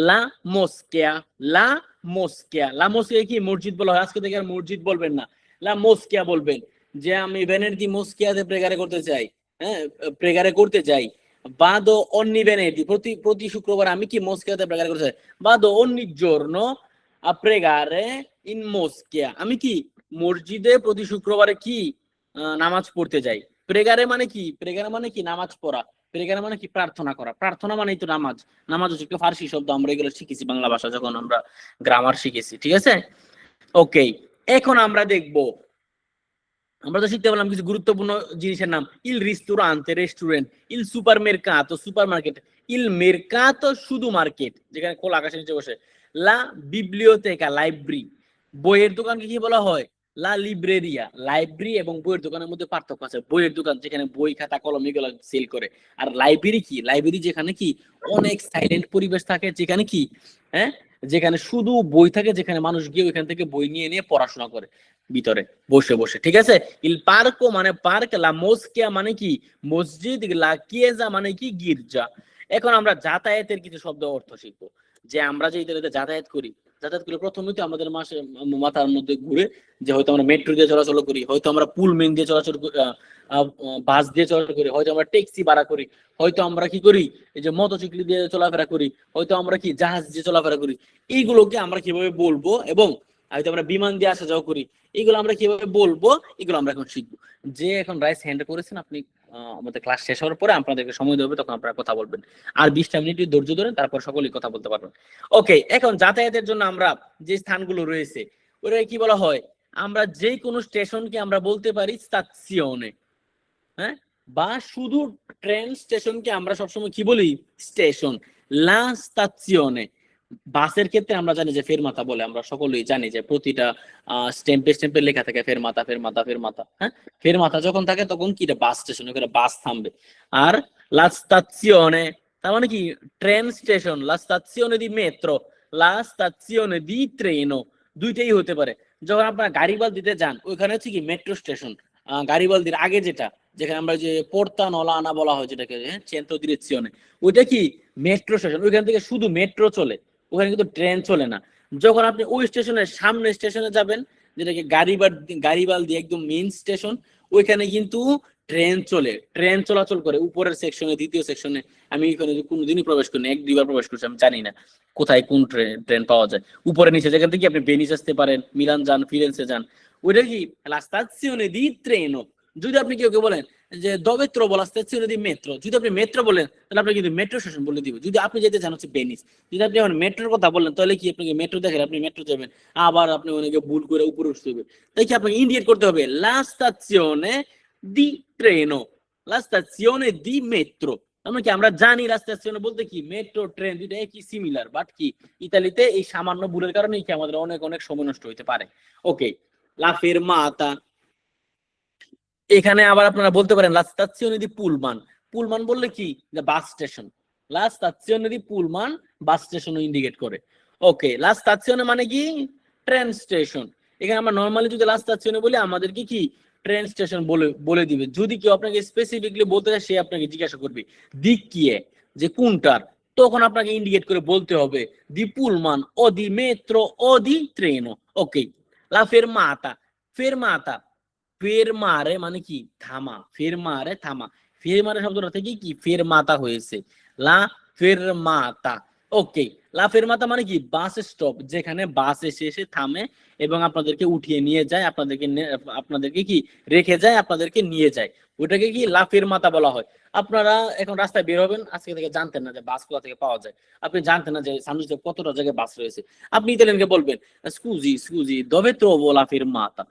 লা মস্কেয়া। লা মস্কেয়া, লা মস্কেয়া কি মসজিদ বলা হয়। আজকে থেকে আর মসজিদ বলবেন না, লা মস্কেয়া বলবেন। যে আমি ভেনেদি মস্কিয়াতে প্রেয়ারে করতে চাই, হ্যাঁ প্রেয়ারে করতে যাই। বাদো অন্নি ভেনেদি, প্রতি প্রতি শুক্রবার আমি কি মস্কিয়াতে প্রেয়ারে করতে চাই। বাদো অন্নি giorno a pregare in moschea, আমি কি মসজিদে প্রতি শুক্রবারে কি নামাজ পড়তে যাই। প্রেগারে মানে কি? প্রেগারে মানে কি নামাজ পড়া। প্রেগারে মানে কি প্রার্থনা করা। প্রার্থনা মানেই তো নামাজ। নামাজ হচ্ছে একটা ফার্সি শব্দ, আমরা এগুলো শিখেছি বাংলা ভাষা যখন আমরা গ্রামার শিখেছি, ঠিক আছে। ওকে, এখন আমরা দেখব, আমরা তো শিখতে পারলাম কিছু গুরুত্বপূর্ণ জিনিসের নাম। ইল রিস্টোরান্তে রেস্টুরেন্ট, ইল সুপার মেরকাতো সুপার মার্কেট, ইল মেরকাতো শুধু মার্কেট যেখানে খোলা আকাশের নিচে বসে। লা বিবলিওতেকা লাইব্রেরি, বইয়ের দোকানকে কি বলা হয়? লা লিব্রেরিয়া। লাইব্রেরি এবং বইয়ের দোকানের মধ্যে পার্থক্য আছে। বইয়ের দোকান যেখানে বই খাতা কলম এগুলো সেল করে, আর লাইব্রেরি কি লাইব্রেরি যেখানে কি অনেক সাইলেন্ট পরিবেশ থাকে, যেখানে কি হ্যাঁ যেখানে শুধু বই থাকে, যেখানে মানুষ গিয়ে ওইখান থেকে বই নিয়ে নিয়ে পড়াশোনা করে ভিতরে বসে বসে, ঠিক আছে। ইল পার্কো মানে পার্ক, লা মোস্কিয়া মানে কি মসজিদ, লা কিয়েজা মানে কি গির্জা। এখন আমরা যাতায়াতের কিছু শব্দ অর্থ শিখবো। যে আমরা যে ইতালিতে যাতায়াত করি, যাতায়াত করে প্রথমে তো আমাদের মাথার মধ্যে ঘুরে যে হয়তো আমরা মেট্রো দিয়ে চলাচল করি, হয়তো আমরা পুলমেন দিয়ে চলাচল বাস দিয়ে চলাচল করি, হয়তো আমরা ট্যাক্সি ভাড়া করি, হয়তো আমরা কি করি এই যে মোটরসাইকেল দিয়ে চলাফেরা করি, হয়তো আমরা কি জাহাজ দিয়ে চলাফেরা করি। এইগুলোকে আমরা কিভাবে বলবো, এবং হয়তো আমরা বিমান দিয়ে আসা যাওয়া করি, এগুলো আমরা কিভাবে বলবো, এগুলো আমরা এখন শিখবো। যে এখন রাইস হ্যান্ড করেছেন আপনি, আমাদের ক্লাস শেষ হওয়ার পরে আপনাদেরকে সময় দেবে, তখন আপনারা কথা বলবেন। আর 20টা মিনিট ধৈর্য ধরেন, তারপর সকলেই কথা বলতে পারবেন। ওকে, এখন যাতায়াতের জন্য আমরা যে স্থানগুলো রয়েছে ওরা কি বলা হয়? আমরা যে কোনো স্টেশনকে আমরা বলতে পারি স্টাজিওনে, হ্যাঁ, বা শুধু ট্রেন স্টেশনকে আমরা সবসময় কি বলি, স্টেশন। লা স্টাজিওনে। বাসের ক্ষেত্রে আমরা জানি যে ফেরমাতা বলে, আমরা সকলেই জানি যে প্রতিটা স্ট্যাম্পে স্ট্যাম্পে লেখা থাকে ফেরমাতা ফেরমাতা ফেরমাতা, হ্যাঁ। ফেরমাতা যখন থাকে তখন কি, বাস স্টেশন, ওখানে বাস থামবে। আর লা স্টাজিওনে তার মানে কি, ট্রেন স্টেশন। লা স্টাজিওনে দি মেট্রো, লা স্টাজিওনে দি ট্রেনো, দুইটাই হতে পারে। যখন আপনারা গারিবালদিতে যান, ওইখানে হচ্ছে কি মেট্রো স্টেশন। গারিবালদির আগে যেটা, যেখানে আমরা যে পোর্তা নলানা বলা হয় যেটাকে, চেন্তো ডিরেজিওনে, ওইটা কি মেট্রো স্টেশন। ওইখান থেকে শুধু মেট্রো চলে, ওখানে কিন্তু ট্রেন চলে না। যখন আপনি ওই স্টেশনের সামনে স্টেশনে যাবেন, যেটাকে গারিবালদি একদম মেইন স্টেশন, ওইখানে কিন্তু ট্রেন চলে, ট্রেন চলাচল করে উপরের সেকশনে, দ্বিতীয় সেকশনে। আমি এখানে কোনোদিনই প্রবেশ করিনি, এক দুইবার প্রবেশ করছি, আমি জানি না কোথায় কোন ট্রেন পাওয়া যায়। উপরে নিচে, যেখান থেকে আপনি ভেনিস আসতে পারেন, মিলান যান, ফিরেন্সে যান, ওইটা কি লা স্টাজিওনে দি ট্রেনো। যদি আপনি কেউ বলেন যে দোভে ট্রোভো লা স্টাজিওনে দি মেট্রো, যদি আপনি মেট্রো বলেন তাহলে আপনি কিন্তু মেট্রো স্টেশন বলে দিবে। যদি আপনি যেতে চান হচ্ছে ভেনিস, যদি আপনি এখন মেট্রোর কথা বলেন তাহলে কি আপনাকে মেট্রো দেখেন, আপনি মেট্রো যাবেন, আবার আপনি অনেকে ভুল করে উপরে উঠতে হবে। তাই কি আপনাকে ইন্ডিকেট করতে হবে লা স্টাজিওনে দি ট্রেনো, লা স্টাজিওনে দি মেট্রো। আমরা কি, আমরা জানি লা স্টাজিওনে বলতে কি মেট্রো ট্রেন দুইটা একই, সিমিলার, বাট কি ইতালিতে এই সামান্য ভুলের কারণে কি আমাদের অনেক অনেক সময় নষ্ট হতে পারে। ওকে, লা ফেরমাতা। এখানে আবার আপনারা বলতে পারেন লা স্টাজিওনে দি পুলমান। পুলমান বললে কি, যে বাস স্টেশন। লা স্টাজিওনে দি পুলমান বাস স্টেশন ইন্ডিকেট করে। ওকে, লা স্টাজিওনে মানে কি, ট্রেন স্টেশন। এখানে আমরা নরমালি যদি লা স্টাজিওনে বলি, আমাদেরকে কি ট্রেন স্টেশন বলে বলে দিবে। যদি কেউ আপনাকে স্পেসিফিকলি বলতে চায়, সে আপনাকে জিজ্ঞাসা করবে দিক কি, যে কোনটার, তখন আপনাকে ইন্ডিকেট করে বলতে হবে দি পুলমান ও দি মেট্রো ও দি ট্রেনো। ওকে, লা ফেরমাতা। ফেরমাতা, ফেরমারে মানে কি থামা, ফেরমারে থামা। ফেরমারে শব্দটা থেকে কি ফেরমাতা হয়েছে, লা ফেরমাতা। ওকে, লা ফেরমাতা মানে কি বাস স্টপ, যেখানে বাস এসে এসে থামে এবং আপনাদেরকে উঠিয়ে নিয়ে যায়, আপনাদেরকে কি রেখে যায়, আপনাদেরকে নিয়ে যায়, ওটাকে কি লা ফেরমাতা বলা হয়। আপনারা এখন রাস্তায় বের হবেন, আজকে থেকে জানতেন না যে বাস কোথা থেকে পাওয়া যায়, আপনি জানতেন না যে সানুসে কতটা জায়গায় বাস রয়েছে। আপনি ইতালিয়ানকে বলবেন scusi scusi দove trovo la fermata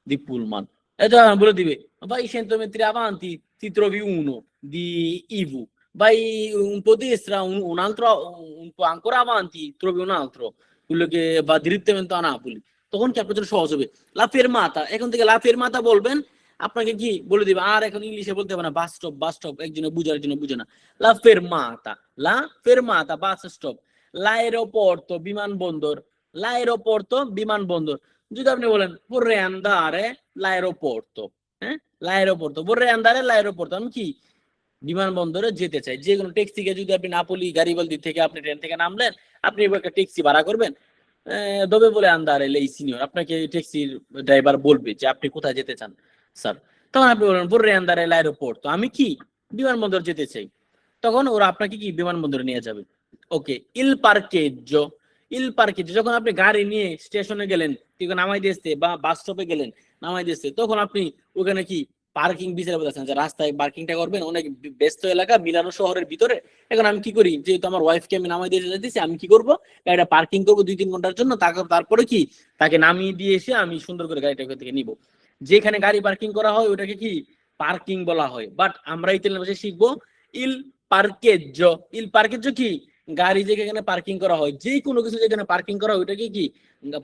di pullman, e già bolo dive vai 100 metri avanti ti trovi uno di Ivu, vai un po' a destra un altro, un po' ancora avanti trovi un altro, quello che va direttamente a Napoli। তখন কি আপনার জন্য সহজ হবে। লা ফেরমাতা, এখন থেকে লা ফেরমাতা বলবেন, আপনাকে কি বলে দিবে। আর এখন ইংলিশে বলতে হবে না বাস স্টপ বাস স্টপ, একজনে বুঝে আরেকজনে বুঝে না। লা ফেরমাতা, লা ফেরমাতা বাস স্টপ। l'aeroporto বিমানবন্দর, l'aeroporto বিমানবন্দর। যদি আপনি বলেন vorrei andare l'aeroporto, হ্যাঁ, l'aeroporto vorrei andare l'aeroporto, আমি কি বিমানবন্দরে যেতে চাই। যে কোনো ট্যাক্সিকে যদি আপনি নাপোলি গারিবালদি থেকে আপনি ট্রেন থেকে নামলেন, আপনি একটা ট্যাক্সি ভাড়া করবেন, দবে বলে আন্দারে লেই সিনিয়র, আপনাকে ট্যাক্সির ড্রাইভার বলবে যে আপনি কোথায় যেতে চান স্যার। তখন আপনি বলবেন vorrei andare all'aeroporto, আমি কি বিমানবন্দর যেতে চাই। তখন ওরা আপনাকে কি বিমানবন্দরে নিয়ে যাবে। ওকে, ইল পার্কেজ্জো। ইল পার্কেজ্জো, যখন আপনি গাড়ি নিয়ে স্টেশনে গেলেন, নামাই দিয়েছে, বা বাস স্টপে গেলেন, নামাই দিয়েছে, তখন আপনি ওখানে কি পার্কিং বিচারে বলতেছেন যে রাস্তায় পার্কিংটা করবেন, অনেক ব্যস্ত এলাকা মিলানো শহরের ভিতরে। এখন আমি কি করি, যেহেতু আমার ওয়াইফকে আমি নামাই দিয়ে যেতেছি, আমি কি করব, গাড়িটা পার্কিং করবো 2-3 ঘন্টার জন্য, তারপরে কি তাকে নামিয়ে দিয়ে এসে আমি সুন্দর করে গাড়িটা থেকে নিব। যেখানে গাড়ি পার্কিং করা হয় ওটাকে কি পার্কিং বলা হয়। বাট আমরা ইতালিয়ান ভাষায় শিখবো ইল পার্কেজ্জো। ইল পার্কেজ্জো কি গাড়ি যেখানে পার্কিং করা হয়, যে কোনো কিছু যেখানে পার্কিং করা হয় ওটাকে কি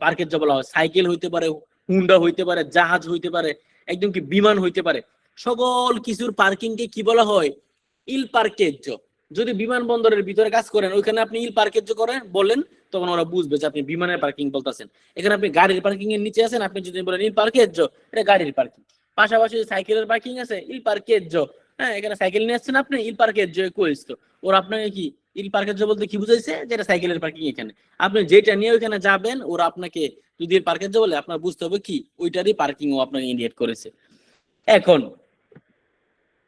পার্কেজ্জো বলা হয়। সাইকেল হইতে পারে, হুন্ডা হইতে পারে, জাহাজ হইতে পারে, একদম কি বিমান হইতে পারে, সকল কিছুর পার্কিং কে কি বলা হয়, ইল পার্কেজ্জো। যদি বিমানবন্দরের ভিতরে কাজ করেন, ওইখানে আপনি ইল পার্কেজ্জো করেন বলেন, তখন ওরা বুঝবে যে আপনি বিমানের পার্কিং বলতেছেন। এখানে আপনি গাড়ির পার্কিং এর নিচে আছেন, আপনি যদি বলেন ইল পার্কেজ্জো, এটা গাড়ির পার্কিং। পাশাপাশি সাইকেলের পার্কিং আছে, ইল পার্কেজ্জো, হ্যাঁ, এখানে সাইকেল নিয়ে আসছেন আপনি, ইল পার্কেজ্জো কোয়েস্তো। ওরা আপনাকে কি ইল পার্কেজ্জো বলতে কি বুঝাইছে, যেটা সাইকেলের পার্কিং এখানে, আপনি যেটা নিয়ে ওইখানে যাবেন, ওরা আপনাকে যদি ইল পার্কেজ্জো বলে, আপনার বুঝতে হবে কি ওইটারই পার্কিং ও আপনাকে ইন্ডিকেট করেছে। এখন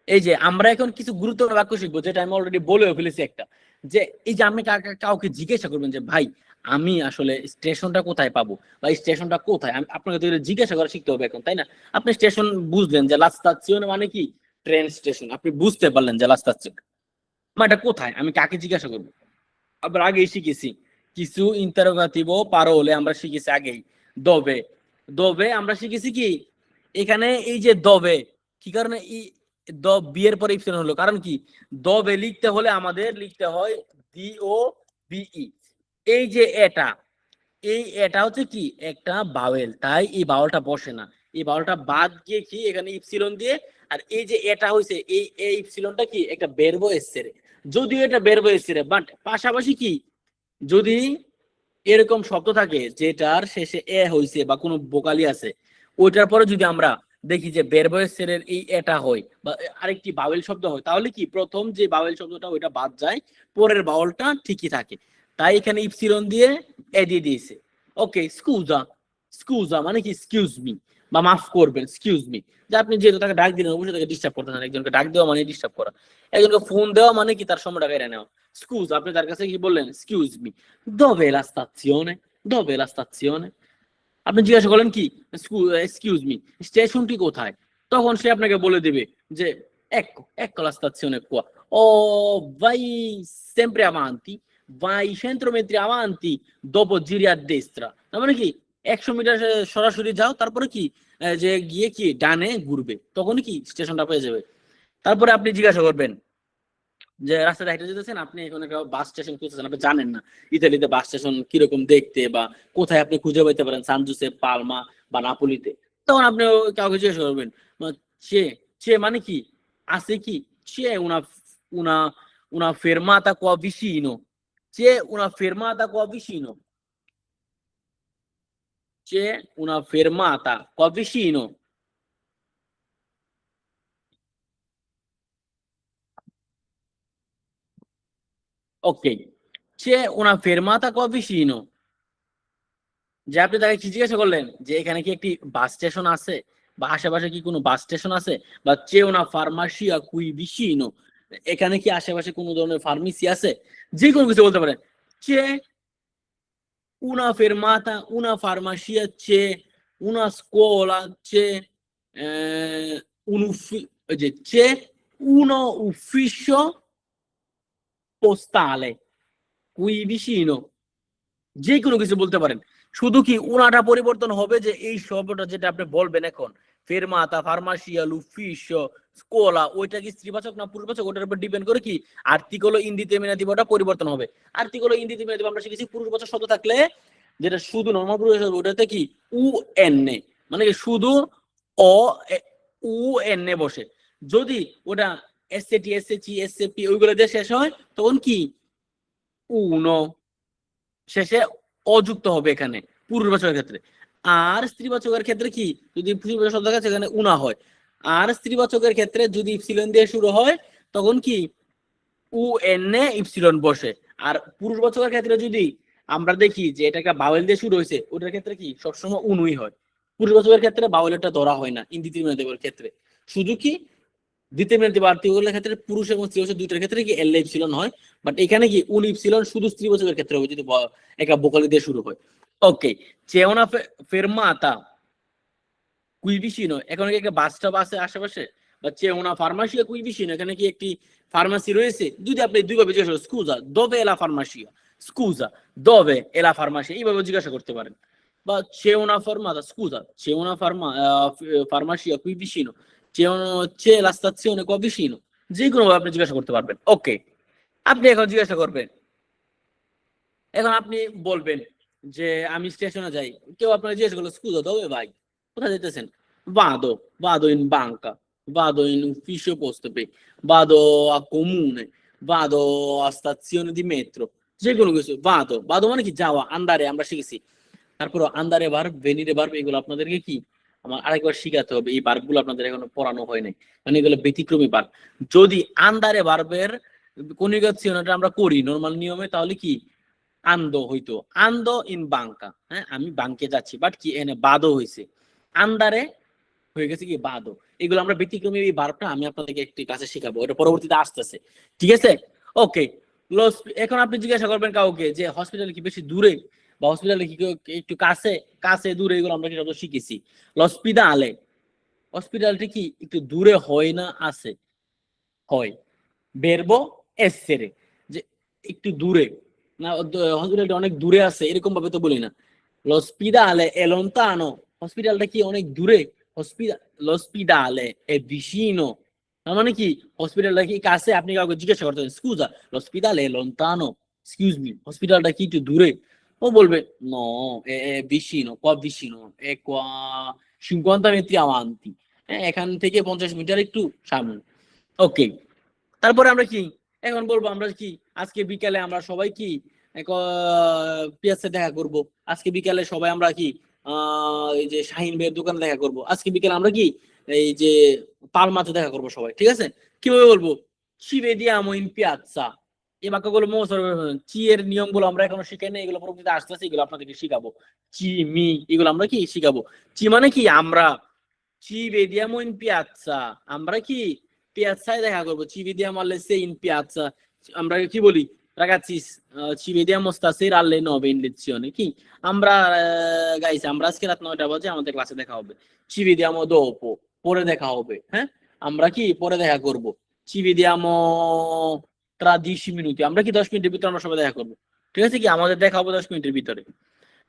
এই যে আমরা এখন কিছু গুরুত্বপূর্ণ বাক্য শিখবো, যেটা আমি অলরেডি বলেও ফেলেছি একটা, যে এই যে আপনি কাউকে জিজ্ঞাসা করবেন যে ভাই আমি আসলে স্টেশনটা কোথায় পাবো, বা স্টেশনটা কোথায়, আপনাকে তো জিজ্ঞাসা করা শিখতে হবে এখন, তাই না। আপনি স্টেশন বুঝলেন যে লা স্টাজিওনে মানে কি ট্রেন স্টেশন, আপনি বুঝতে পারলেন যে লা স্টাজিওনে মানে এটা কোথায়, আমি কাকে জিজ্ঞাসা করবো। আবার আগেই শিখেছি কিছু ইন্টারোগাটিভো পারোলে, আমরা শিখেছি আগেই দবে দবে আমরা শিখেছি কি এখানে এই যে দবে কি কারণে দ বিয়ের পরে ইপসিলন হলো, কারণ কি দবে লিখতে হলে আমাদের লিখতে হয় ডি ও বিই। এই যে এটা হচ্ছে কি একটা বাওয়েল, তাই এই বাওয়েলটা বসে না, এই বাওয়েলটা বাদ গিয়ে কি এখানে ইপসিলন দিয়ে, আর এই যে এটা হইছে এই ইপসিলনটা কি একটা বেরবো এসছে রে, যদিও এটা বেরবো এসছে রে, বাট পাশাপাশি কি যদি এরকম শব্দ থাকে যেটার শেষে এ হইছে বা কোনো ভোকালি আছে, ওইটার পরে যদি আমরা দেখি যে বেরবয়েসের এই এটা হয় বা আরেকটি বাউল শব্দ হয়, তাহলে কি প্রথম যে বাউল শব্দটা ওইটা বাদ যায়, পরের বাউলটা ঠিকই থাকে। তাই এখানে ইপসিলন দিয়ে এ দিয়ে দিয়েছে। ওকে, স্কুজা, স্কুজা মানে কি এক্সকিউজ মি বা মাফ করবেন, এক্সকিউজ মি। যে আপনি যেহেতু তাকে ডাক দিলেন অবশ্যই তাকে ডিস্টার্ব করতে না, একজনকে ডাক দেওয়া মানে ডিস্টার্ব করা, একজনকে ফোন দেওয়া মানে কি তার সময়টা কেড়ে নেওয়া। স্কুজ, আপনি তার কাছে কি বললেন excuse me, dove la stazione, dove la stazione, আপনি জিজ্ঞাসা করলেন কি এক্সকিউজ মি স্টেশনটি কোথায়, তখন সে আপনাকে বলে দিবে যে ecco ecco la stazione qua, o vai sempre avanti, vai 100 metri avanti, dopo giri a destra, তার মানে কি 100 মিটার সরাসরি যাও, তারপরে কি যে গিয়ে কি ডানে ঘুরবে, তখন কি স্টেশনটা পেয়ে যাবে। তারপরে আপনি জিজ্ঞাসা করবেন যে রাস্তায় হেঁটে যেতেছেন, আপনি এখন একটা বাস স্টেশন খুঁজতেছেন, আপনি জানেন না ইতালিতে বাস স্টেশন কিরকম দেখতে বা কোথায় আপনি খুঁজে পেতে পারেন সান জোসেফ, পালমা বা নাপোলিতে, তখন আপনি কাউকে জিজ্ঞাসা করবেন চে চে মানে কি আছে কি, চে una una fermata qua vicino, c'è una fermata qua vicino, c'è una fermata qua vicino, ok, c'è una fermata qua vicino, যে আপনি তাকে কি জিজ্ঞাসা করলেন যে এখানে কি একটি বাস স্টেশন আছে বা আশেপাশে কি কোনো বাস স্টেশন আছে, বা চেও না ফার্মাসিয়া কুই ভিসিনো, এখানে কি আশেপাশে কোনো ধরনের ফার্মেসি আছে, যে কোনো কিছু বলতে পারেন। চে una fermata, una farmacia c'è, una scuola c'è, c'è uno ufficio postale qui vicino, যে কোনো কিছু বলতে পারেন, শুধু কি উনাটা পরিবর্তন হবে যে এই শব্দটা যেটা আপনি বলবেন এখন ফেরমাতা, ফার্মাসিয়া, লুফিশো, স্কোলা, ওইটা কি স্ত্রীবাচক না পুরুষবাচক, ওটার উপর ডিপেন্ড করে কি আর্টিকেল ইন্ডিটারমিনেটিভ ওটা পরিবর্তন হবে। আর্টিকেল ইন্ডিটারমিনেটিভ আমরা শিখেছি পুরুষবাচক শব্দ থাকলে যেটা শুধু নরমাল পুরুষ ওটাতে কি উ এন এ, মানে কি শুধু অ উ এন এ বসে, যদি ওটা S A T, S A T, S A P ওইগুলো দিয়ে শেষ হয় তখন কি উনো শেষে অযুক্ত হবে এখানে পুরুষবাচকের ক্ষেত্রে। আর স্ত্রীবাচকের ক্ষেত্রে কি যদি পুরুষবাচক শব্দ আছে এখানে উনা হয়, আর স্ত্রীবাচকের ক্ষেত্রে যদি ইপসিলন দিয়ে শুরু হয় তখন কি উ এন এ ইপসিলন বসে। আর পুরুষবাচকের ক্ষেত্রে যদি আমরা দেখি যে এটা একটা বাউল দিয়ে শুরু হয়েছে, ওটার ক্ষেত্রে কি সবসময় উনুই হয়, পুরুষবাচকের ক্ষেত্রে বাউলটা ধরা হয় না ইন্ডিটারমিনেটিভের ক্ষেত্রে, শুধু কি ডিটারমিনেটিভ আর্টিকেলের ক্ষেত্রে পুরুষ এবং স্ত্রীবাচক দুইটার ক্ষেত্রে কি এল ইপসিলন হয়, বাট এখানে কি উন ইপসিলন শুধু স্ত্রীবাচকের ক্ষেত্রে হবে যদি একটা ভোকালি দিয়ে শুরু হয়। ওকে, চেওনা ফেরমাতা কুই ভিসিনো, এখন কি একটা বাস স্টপ আছে আশেপাশে, বা চেওনা ফার্মাসিয়া কুই ভিসিনো, এখানে কি একটি ফার্মাসি রয়েছে, যদি আপনি দুইভাবে জিজ্ঞাসা করেন স্কুজা দove è la farmacia, স্কুজা dove è la farmacia, এইভাবে জিজ্ঞাসা করতে পারেন। বা c'è una fermata, scusa c'è una farmacia qui vicino, c'è la stazione qua vicino, যে কোনো ভাবে আপনি জিজ্ঞাসা করতে পারবেন। ওকে, আপনি এখন জিজ্ঞাসা করবেন, এখন আপনি বলবেন যে আমি স্টেশনে যাই, কেউ আপনাকে জিজ্ঞেস করলো স্কুজা দove vai, কোথায় যেতেছেন, vado in banca, vado in ufficio poste pay, vado a comune, vado a stazione di metro, যে কোনো কিছু vado মানে কি যাওয়া, আন্দারে আমরা শিখেছি। তারপর আন্দারে ভার্ব, ভেনিরে ভার্ব, এগুলো আপনাদেরকে কি আমার আরেকবার শিখাতে হবে, এই ভার্বগুলো আপনাদের এখনো পড়ানো হয় নাই, মানে এগুলো ব্যতিক্রমী ভার্ব। যদি আন্দারে ভার্বের কনিউগেশনটা আমরা করি নরমাল নিয়মে তাহলে কি আন্দো হইতো, আন্দো ইন বাঙ্কা, হ্যাঁ আমি বাঙ্কে যাচ্ছি, বাট কি এনে বাদো হয়েছে, আন্দারে হয়ে গেছে কি বাদো। এগুলো আমরা ব্যতিক্রমী এই ভার্বটা আমি আপনাদেরকে একটি ক্লাসে শেখাবো, এটা পরবর্তীতে আসতেছে, ঠিক আছে। ওকে, এখন আপনি জিজ্ঞাসা করবেন কাউকে যে হসপিটাল কি বেশি দূরে বা হসপিটালে কি একটু কাছে, কাছে দূরে, এগুলো আমরা কি শব্দ শিখেছি। লসপিদালে, হসপিটালটি কি একটু দূরে হয় না আছে, হয়, বেরবো এসেরে, যে একটু দূরে না, হসপিটালটা অনেক দূরে আছে এরকম ভাবে তো বলি না। L'ospedale è lontano হসপিটালটা কি অনেক দূরে, l'ospedale è vicino, তার মানে কি হসপিটালটা কি কাছে, আপনি কাউকে জিজ্ঞাসা করতেন স্কুজা l'ospedale è lontano, এক্সকিউজ মি হসপিটালটা কি একটু দূরে, ও বলবে no è vicino, qua vicino è qua 50 metri avanti, হ্যাঁ এখান থেকে 50 মিটার একটু সামনে। ওকে, তারপরে আমরা কি এখন বলবো আমরা কি আজকে বিকালে আমরা সবাই কি পিয়াসে দেখা করব, আজকে বিকালে সবাই আমরা কি এই যে শাহিন ভাইয়ের দোকানে দেখা করব, আজকে বিকালে আমরা কি এই যে পালমাতে দেখা করব সবাই, ঠিক আছে? কিভাবে বলবো? ci vediamo in piazza, এই বাক্যগুলো মুখস্থ রাখবেন। চি এর নিয়মগুলো আমরা এখনো শিখাই না, এগুলো পরবর্তীতে আসতেছে, এগুলো আপনাদেরকে শিখাবো। চি মি এগুলো আমরা কি শিখাবো। চি মানে কি আমরা, ci vediamo in piazza আমরা কি পিয়াজ্জায় দেখা করব, ci vediamo alle 6 in piazza আমরা কি বলি ragazzi, ci vediamo stasera alle 9 in lezione, কি আমরা গাইস আমরা আজকে রাত 9টা বাজে আমাদের ক্লাসে দেখা হবে। ci vediamo dopo পরে দেখা হবে, হ্যাঁ আমরা কি পরে দেখা করব। ci vediamo tra 10 minuti আমরা কি 10 মিনিটের ভিতরে আমরা সবাই দেখা করব, ঠিক আছে? কি আমাদের দেখা হবে 10 মিনিটের ভিতরে।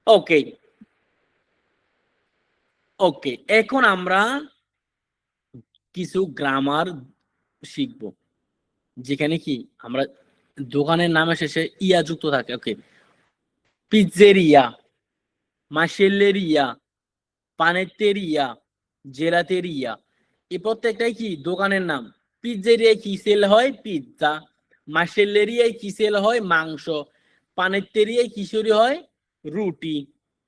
ওকে ওকে, এখন আমরা কিছু গ্রামার শিখবো, যেখানে কি আমরা দোকানের নামের শেষে ইয়া যুক্ত থাকে। ওকে, পিজ্জেরিয়া, মাসেলেরিয়া, পানেতেরিয়া, জেলাতেরিয়া, এই প্রত্যেকটাই কি দোকানের নাম। পিজ্জেরিয়ায় কি সেল হয়? পিৎজা। মাসেলেরিয়ায় কি সেল হয়? মাংস। পানেতেরিয়ায় কি তৈরি হয়? রুটি।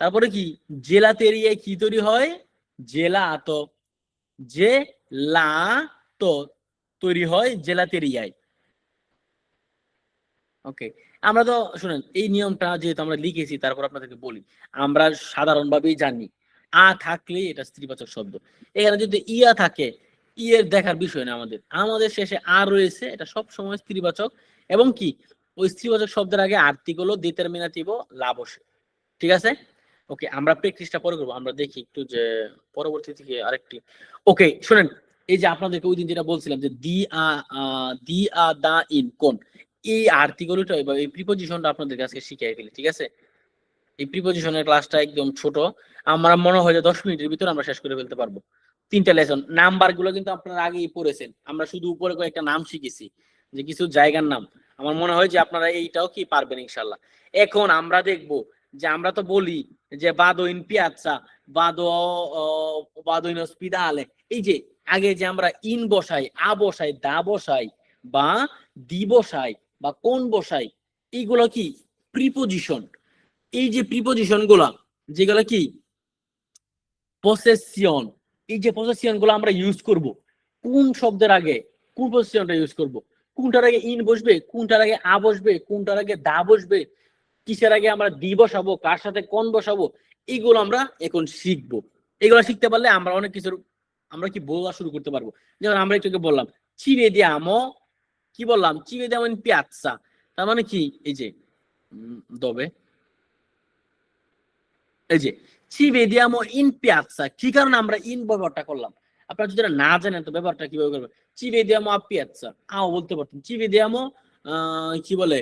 তারপরে কি জেলাতেরিয়ায় কি তৈরি হয়? জেলাতো। জেলাতো তৈরি হয় জেলাতেরিয়ায়। ওকে, আমরা তো শুনেন এই নিয়মটা যেহেতু আমরা লিখেছি, তারপর আপনাদেরকে বলি, আমরা সাধারণভাবেই জানি আ থাকলে এটা স্ত্রীবাচক শব্দ। এখানে যদি ইয়া থাকে, ইয়ের দেখার বিষয় না, আমাদের আমাদের শেষে আ রয়েছে, এটা সব সময় স্ত্রীবাচক, এবং কি ওই স্ত্রীবাচক শব্দের আগে আর্টিকেল ও ডিটারমিনেটিভ ও লা বসে, ঠিক আছে? ওকে, আমরা প্র্যাকটিসটা পরে করবো, আমরা দেখি একটু যে পরবর্তী থেকে আরেকটি। ওকে শুনেন, এই যে আপনাদেরকে ওই দিন যেটা বলছিলাম যে দি আ দা ইন কোন, এই আর্টিকেলটা বা এই প্রিপজিশনটা আপনাদের কাছে শিখিয়ে ফেলি, ঠিক আছে? এই প্রিপজিশনের ক্লাসটা একদম ছোট, আমার মনে হয় যে 10 মিনিটের ভিতরে আমরা শেষ করে ফেলতে পারবো। 3টা লেসন, নাম্বার গুলো কিন্তু আপনারা আগেই পড়েছেন, আমরা শুধু উপরে কয়েকটা নাম শিখেছি, যে কিছু জায়গার নাম। আমার মনে হয় যে আপনারা এইটাও কি পারবেন ইনশাআল্লাহ। এখন আমরা দেখব যে আমরা তো বলি যে বাদো ইন পিয়াজ্জা, বাদো বাদো ইন ওস্পিদালে, এই যে আগে যে আমরা ইন বসাই, আ বসাই, দা বসাই, বা দি বসাই, বা কোন বসাই, এইগুলো কি প্রিপজিশন। এই যে প্রিপজিশন গুলা যেগুলা কি পসেসিয়ন, এই যে পসেসিয়ন গুলো আমরা ইউজ করব কোন শব্দের আগে, কোন পসেসিয়নটা ইউজ করব, কোনটার আগে ইন বসবে, কোনটার আগে আ বসবে, কোনটার আগে দা বসবে, কিসের আগে আমরা দি বসাবো, কার সাথে কোন বসাবো, এইগুলো আমরা এখন শিখবো। এগুলো শিখতে পারলে আমরা অনেক কিছু আমরা কি বলা শুরু করতে পারবো। যেমন আমরা একটু বললাম ci vediamo, কি বললাম? ci vediamo in piazza, তার মানে কি এই যে দবে, এই যে ci vediamo in piazza, কি কারণে আমরা ইন ব্যবহারটা করলাম? আপনারা যদি না জানেন তো ব্যবহারটা কিভাবে করবেন? ci vediamo a piazza, আও বলতে পারতেন। ci vediamo কি বলে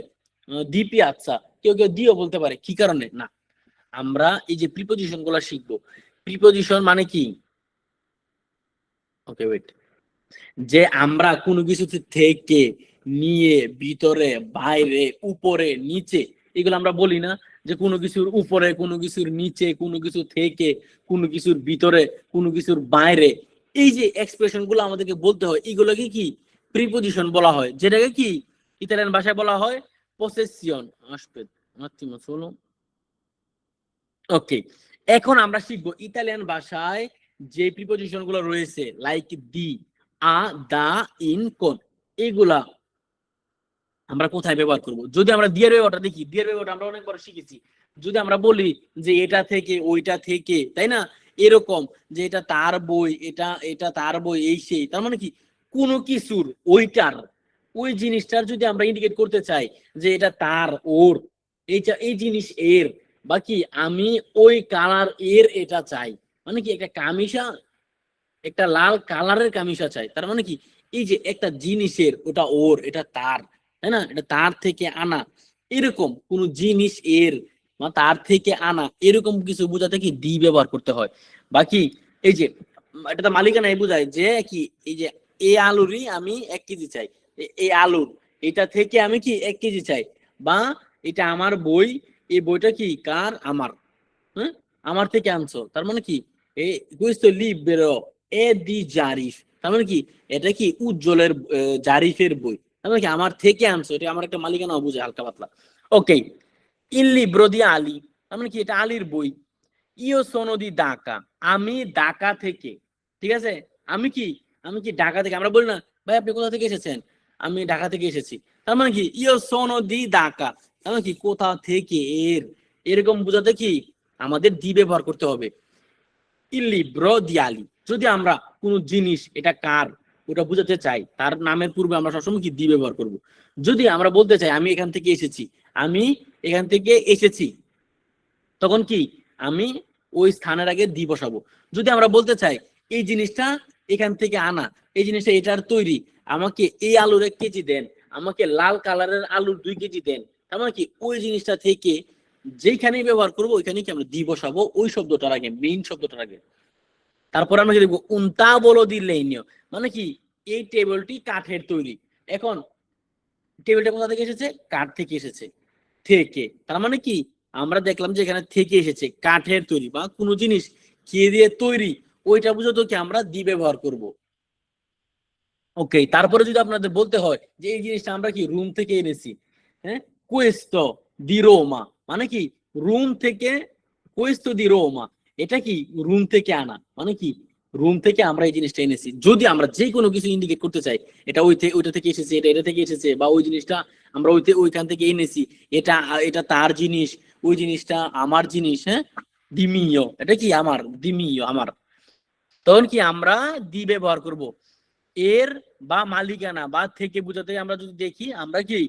di piazza, কেউ কেউ দিও বলতে পারে, কি কারণে? না, আমরা এই যে প্রিপজিশন গুলো শিখবো। প্রিপজিশন মানে কি? ওকে ওয়েট, যে আমরা কোনো কিছু থেকে, নিয়ে, ভিতরে, বাইরে, উপরে, নিচে, এগুলো আমরা বলি না যে কোনো কিছুর উপরে, কোনো কিছুর নিচে, কোনো কিছু থেকে, কোনো কিছুর ভিতরে, কোনো কিছুর বাইরে, এই যে এক্সপ্রেশন গুলো আমাদেরকে বলতে হয়, এগুলোকে কি প্রিপজিশন বলা হয়, যেটাকে কি ইতালিয়ান ভাষায় বলা হয় পসেসিয়ন। আসবে ওকে, এখন আমরা শিখবো ইতালিয়ান ভাষায় যে প্রিপজিশন গুলো রয়েছে, like the, a, the, in, কোন, এগুলা আমরা কোথায় ব্যবহার করব। যদি আমরা দিয়ের ব্যবহারটা দেখি, দিয়ের ব্যবহারটা আমরা অনেকবার শিখেছি। যদি আমরা বলি যে এটা থেকে, ওইটা থেকে, তাই না, এরকম, যে এটা তার বই, এটা এটা তার বই, এই সেই, তার মানে কি কোনো কিছুর ওইটার, ওই জিনিসটার যদি আমরা ইন্ডিকেট করতে চাই যে এটা তার, ওর, এইটা এই জিনিস এর, বা কি আমি ওই কালার এর এটা চাই, মানে কি একটা কামিশা, একটা লাল কালারের কামিশা চাই, তার মানে কি এই যে একটা জিনিসের ওটা ওর, এটা তার, তাই না, এটা তার থেকে আনা, এরকম কোন জিনিস এর বা তার থেকে আনা, এরকম কিছু বোঝাতে কি দি ব্যবহার করতে হয়। বাকি এই যে এটা তো মালিকানাই বোঝায় যে কি এই যে এই আলুরই আমি 1 কেজি চাই, এই আলুর এটা থেকে আমি কি 1 কেজি চাই, বা এটা আমার বই, এই বইটা কি কার, আমার, হ্যাঁ আমার থেকে আনছো, তার মানে কি এই questo libro è di জারিফ, তার মানে কি এটা কি উজ্জ্বলের জারিফের বই, তার মানে কি আমার থেকে আনছো, এটা আমার একটা মালিকানা বোঝায় হালকা পাতলা। ওকে, il libro di Ali, তার মানে কি এটা আলীর বই। ইও সোনো দি ঢাকা, আমি ঢাকা থেকে, ঠিক আছে, আমি কি ঢাকা থেকে, আমরা বলি না ভাই আপনি কোথা থেকে এসেছেন, আমি ঢাকা থেকে এসেছি, তার মানে কি ইও সোনো দি ঢাকা, তার মানে কি কোথা থেকে, এরকম বোঝাতে কি আমাদের দি ব্যবহার করতে হবে। il libro di Ali, যদি আমরা কোনো জিনিস এটা কার ওটা বুঝাতে চাই, তার নামের পূর্বে আমরা সবসময় কি দি ব্যবহার করব। যদি আমরা বলতে চাই আমি এখান থেকে এসেছি, আমি এখান থেকে এসেছি, তখন কি আমি ওই স্থানের আগে দি বসাবো। যদি আমরা বলতে চাই এই জিনিসটা এখান থেকে আনা, এই জিনিসটা এটার তৈরি, আমাকে এই আলুর 1 কেজি দেন, আমাকে লাল কালারের আলুর 2 কেজি দেন, তার মানে কি ওই জিনিসটা থেকে যেখানে ব্যবহার করবো ওইখানে কি আমরা দি বসাবো ওই শব্দটার আগে, মেইন শব্দটার আগে। তারপর আমরা কি লিখবো উন্তা বলো দিলেই, মানে কি এই টেবিলটি কাঠের তৈরি। এখন টেবিলটা কোথা থেকে এসেছে, কাঠ থেকে এসেছে, থেকে, তার মানে কি আমরা দেখলাম যে এখানে থেকে এসেছে, কাঠের তৈরি বা কোনো জিনিস কি দিয়ে তৈরি ওইটা বুঝাতে কি আমরা দি ব্যবহার করব। ওকে, তারপরে যদি আপনাদের বলতে হয় যে এই জিনিসটা আমরা কি রুম থেকে এনেছি, হ্যাঁ কুয়েস্তো দি রোমা, মানে কি রুম থেকে, কুয়েস্তো দি রোমা, এটা কি রুম থেকে আনা, মানে কি রুম থেকে আমরা এই জিনিসটা এনেছি। যদি আমরা যে কোনো কিছু ইন্ডিকেট করতে চাই এটা ওইটা থেকে এসেছে, এটা থেকে এসেছে, বা ওই জিনিসটা আমরা ওইখান থেকে এনেছি, এটা এটা তার জিনিস, ওই জিনিসটা আমার জিনিস, হ্যাঁ দিমিও, এটা কি আমার দিমিও আমার, তখন কি আমরা দি ব্যবহার করব। এর বা মালিকানা বা থেকে বোঝাতে আমরা যদি দেখি আমরা কি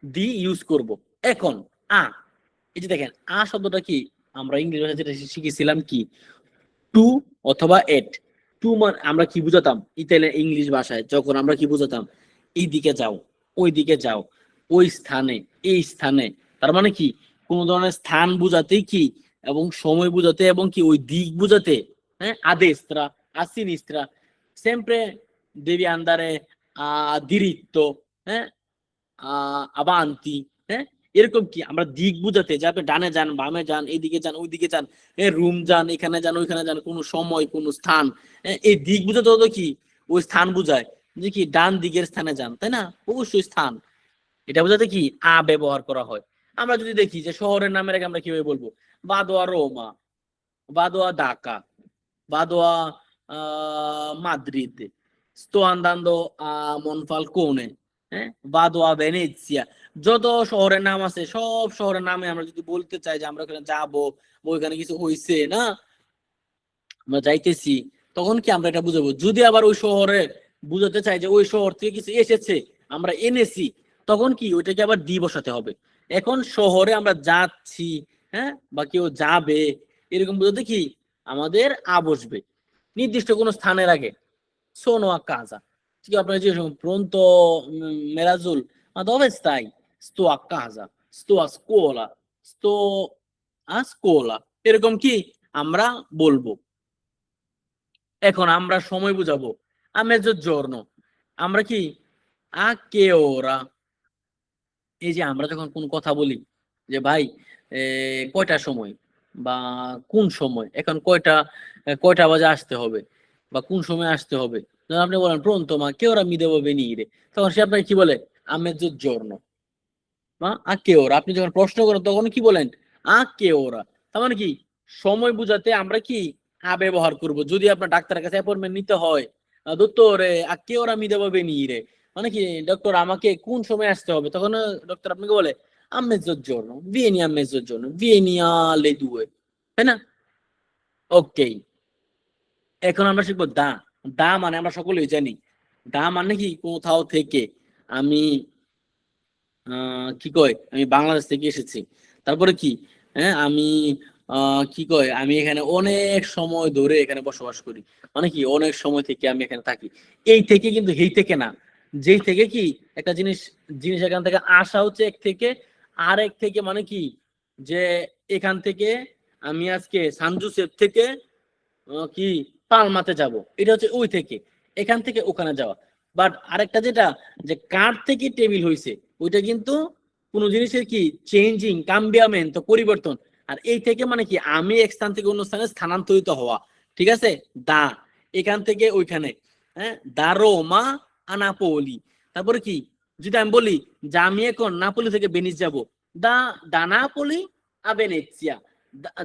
দি ইউজ করব। এখন আ, এই যে দেখেন আ শব্দটা কি আমরা ইংরেজি ভাষায় যেটা শিখেছিলাম কি টু অথবা এট। টু মানে আমরা কি বুঝাতাম ইতালিয়ান ইংলিশ ভাষায়, যখন আমরা কি বুঝাতাম এই দিকে যাও, ওই দিকে যাও, ওই স্থানে, এই স্থানে, তার মানে কি কোন ধরনের স্থান বুঝাতে কি এবং সময় বুঝাতে এবং কি ওই দিক বুঝাতে, হ্যাঁ আদেস্ত্রা, আসিনিস্ত্রা, sempre devi andare a diritto, হ্যাঁ আবান্তি, হ্যাঁ এরকম কি আমরা দিক বুঝাতে যে আপনি ডানে যান, বামে যান, এইদিকে যান, ওইদিকে যান, রুম যান, এখানে যান, ওইখানে যান, কোন সময়, কোন স্থান, এই দিক বুঝাতে হতো কি ওই স্থান বুঝায় যে কি ডান দিকের স্থানে যান, তাই না, অবশ্যই স্থান, এটা বোঝাতে কি আ ব্যবহার করা হয়। আমরা যদি দেখি যে শহরের নামের আগে আমরা কিভাবে বলবো বাদোয়া রোমা, বাদোয়া ঢাকা, বাদোয়া Madrid, sto andando a Monfalcone, vado a Venezia, যত শহরের নাম আছে সব শহরের নামে আমরা যদি বলতে চাই যে আমরা ওখানে যাবো, ওইখানে কিছু হইছে না, আমরা যাইতেছি, তখন কি আমরা এটা বুঝাবো। যদি আবার ওই শহরে বুঝাতে চাই যে ওই শহর থেকে কিছু এসেছে, আমরা এনেছি, তখন কি ওইটাকে আবার দি বসাতে হবে। এখন শহরে আমরা যাচ্ছি, হ্যাঁ বা কেউ যাবে, এরকম বুঝাতে কি আমাদের আ বসবে নির্দিষ্ট কোনো স্থানের আগে। sono a casa, ঠিক আপনারা যে pronto Merazul, ma dove stai, sto a casa, sto a scuola, sto a scuola, এরকম কি আমরা বলবো। এখন আমরা সময় বুঝাবো a mezzogiorno, আমরা কি a che ora, এই যে আমরা যখন কোন কথা বলি যে ভাই কয়টার সময় বা কোন সময়, এখন কয়টা বাজে আসতে হবে বা কোন সময় আসতে হবে, যখন আপনি বলেন pronto ma che ora mi devo venire, তখন সে আপনাকে কি বলে a mezzogiorno বা a che ora, আপনি যখন প্রশ্ন করেন তখন কি বলেন a che ora, তার মানে কি সময় বুঝাতে আমরা কি আ ব্যবহার করব। যদি আপনার ডাক্তারের কাছে অ্যাপয়েন্টমেন্ট নিতে হয় dottore a che ora mi devo venire, মানে কি ডক্টর আমাকে কোন সময় আসতে হবে, তখন ডক্টর আপনাকে বলে a mezzogiorno, vieni a mezzogiorno, vieni alle 2, তাই না। ওকে, এখন আমরা শিখবো দা। দা মানে আমরা সকলেই জানি দা মানে কি কোথাও থেকে, আমি কি কয় আমি বাংলাদেশ থেকে এসেছি, তারপরে কি আমি কি কয় আমি এখানে অনেক সময় ধরে এখানে বসবাস করি, মানে কি অনেক সময় থেকে আমি এখানে থাকি। এই থেকে কিন্তু এই থেকে না, যেই থেকে কি একটা জিনিস জিনিস এখান থেকে আসা হচ্ছে এক থেকে, আর এক থেকে মানে কি যে এখান থেকে আমি আজকে সান জোসেফ থেকে কি পালমাতে যাব, এটা হচ্ছে ওই থেকে, এখান থেকে ওখানে যাওয়া। বাট আরেকটা যেটা যে কার থেকে টেবিল হয়েছে, ওইটা কিন্তু কোনো জিনিসের কি চেঞ্জিং কাম্বিয়ামেন্ট পরিবর্তন। আর এই থেকে মানে কি আমি এক স্থান থেকে অন্য স্থানে স্থানান্তরিত হওয়া, ঠিক আছে। দা এখান থেকে ওইখানে, হ্যাঁ, দা রোমা আনাপোলি। তারপরে কি যদি আমি বলি যে আমি এখন নাপোলি থেকে ভেনিস যাব, দা দা নাপোলি আ ভেনেজিয়া।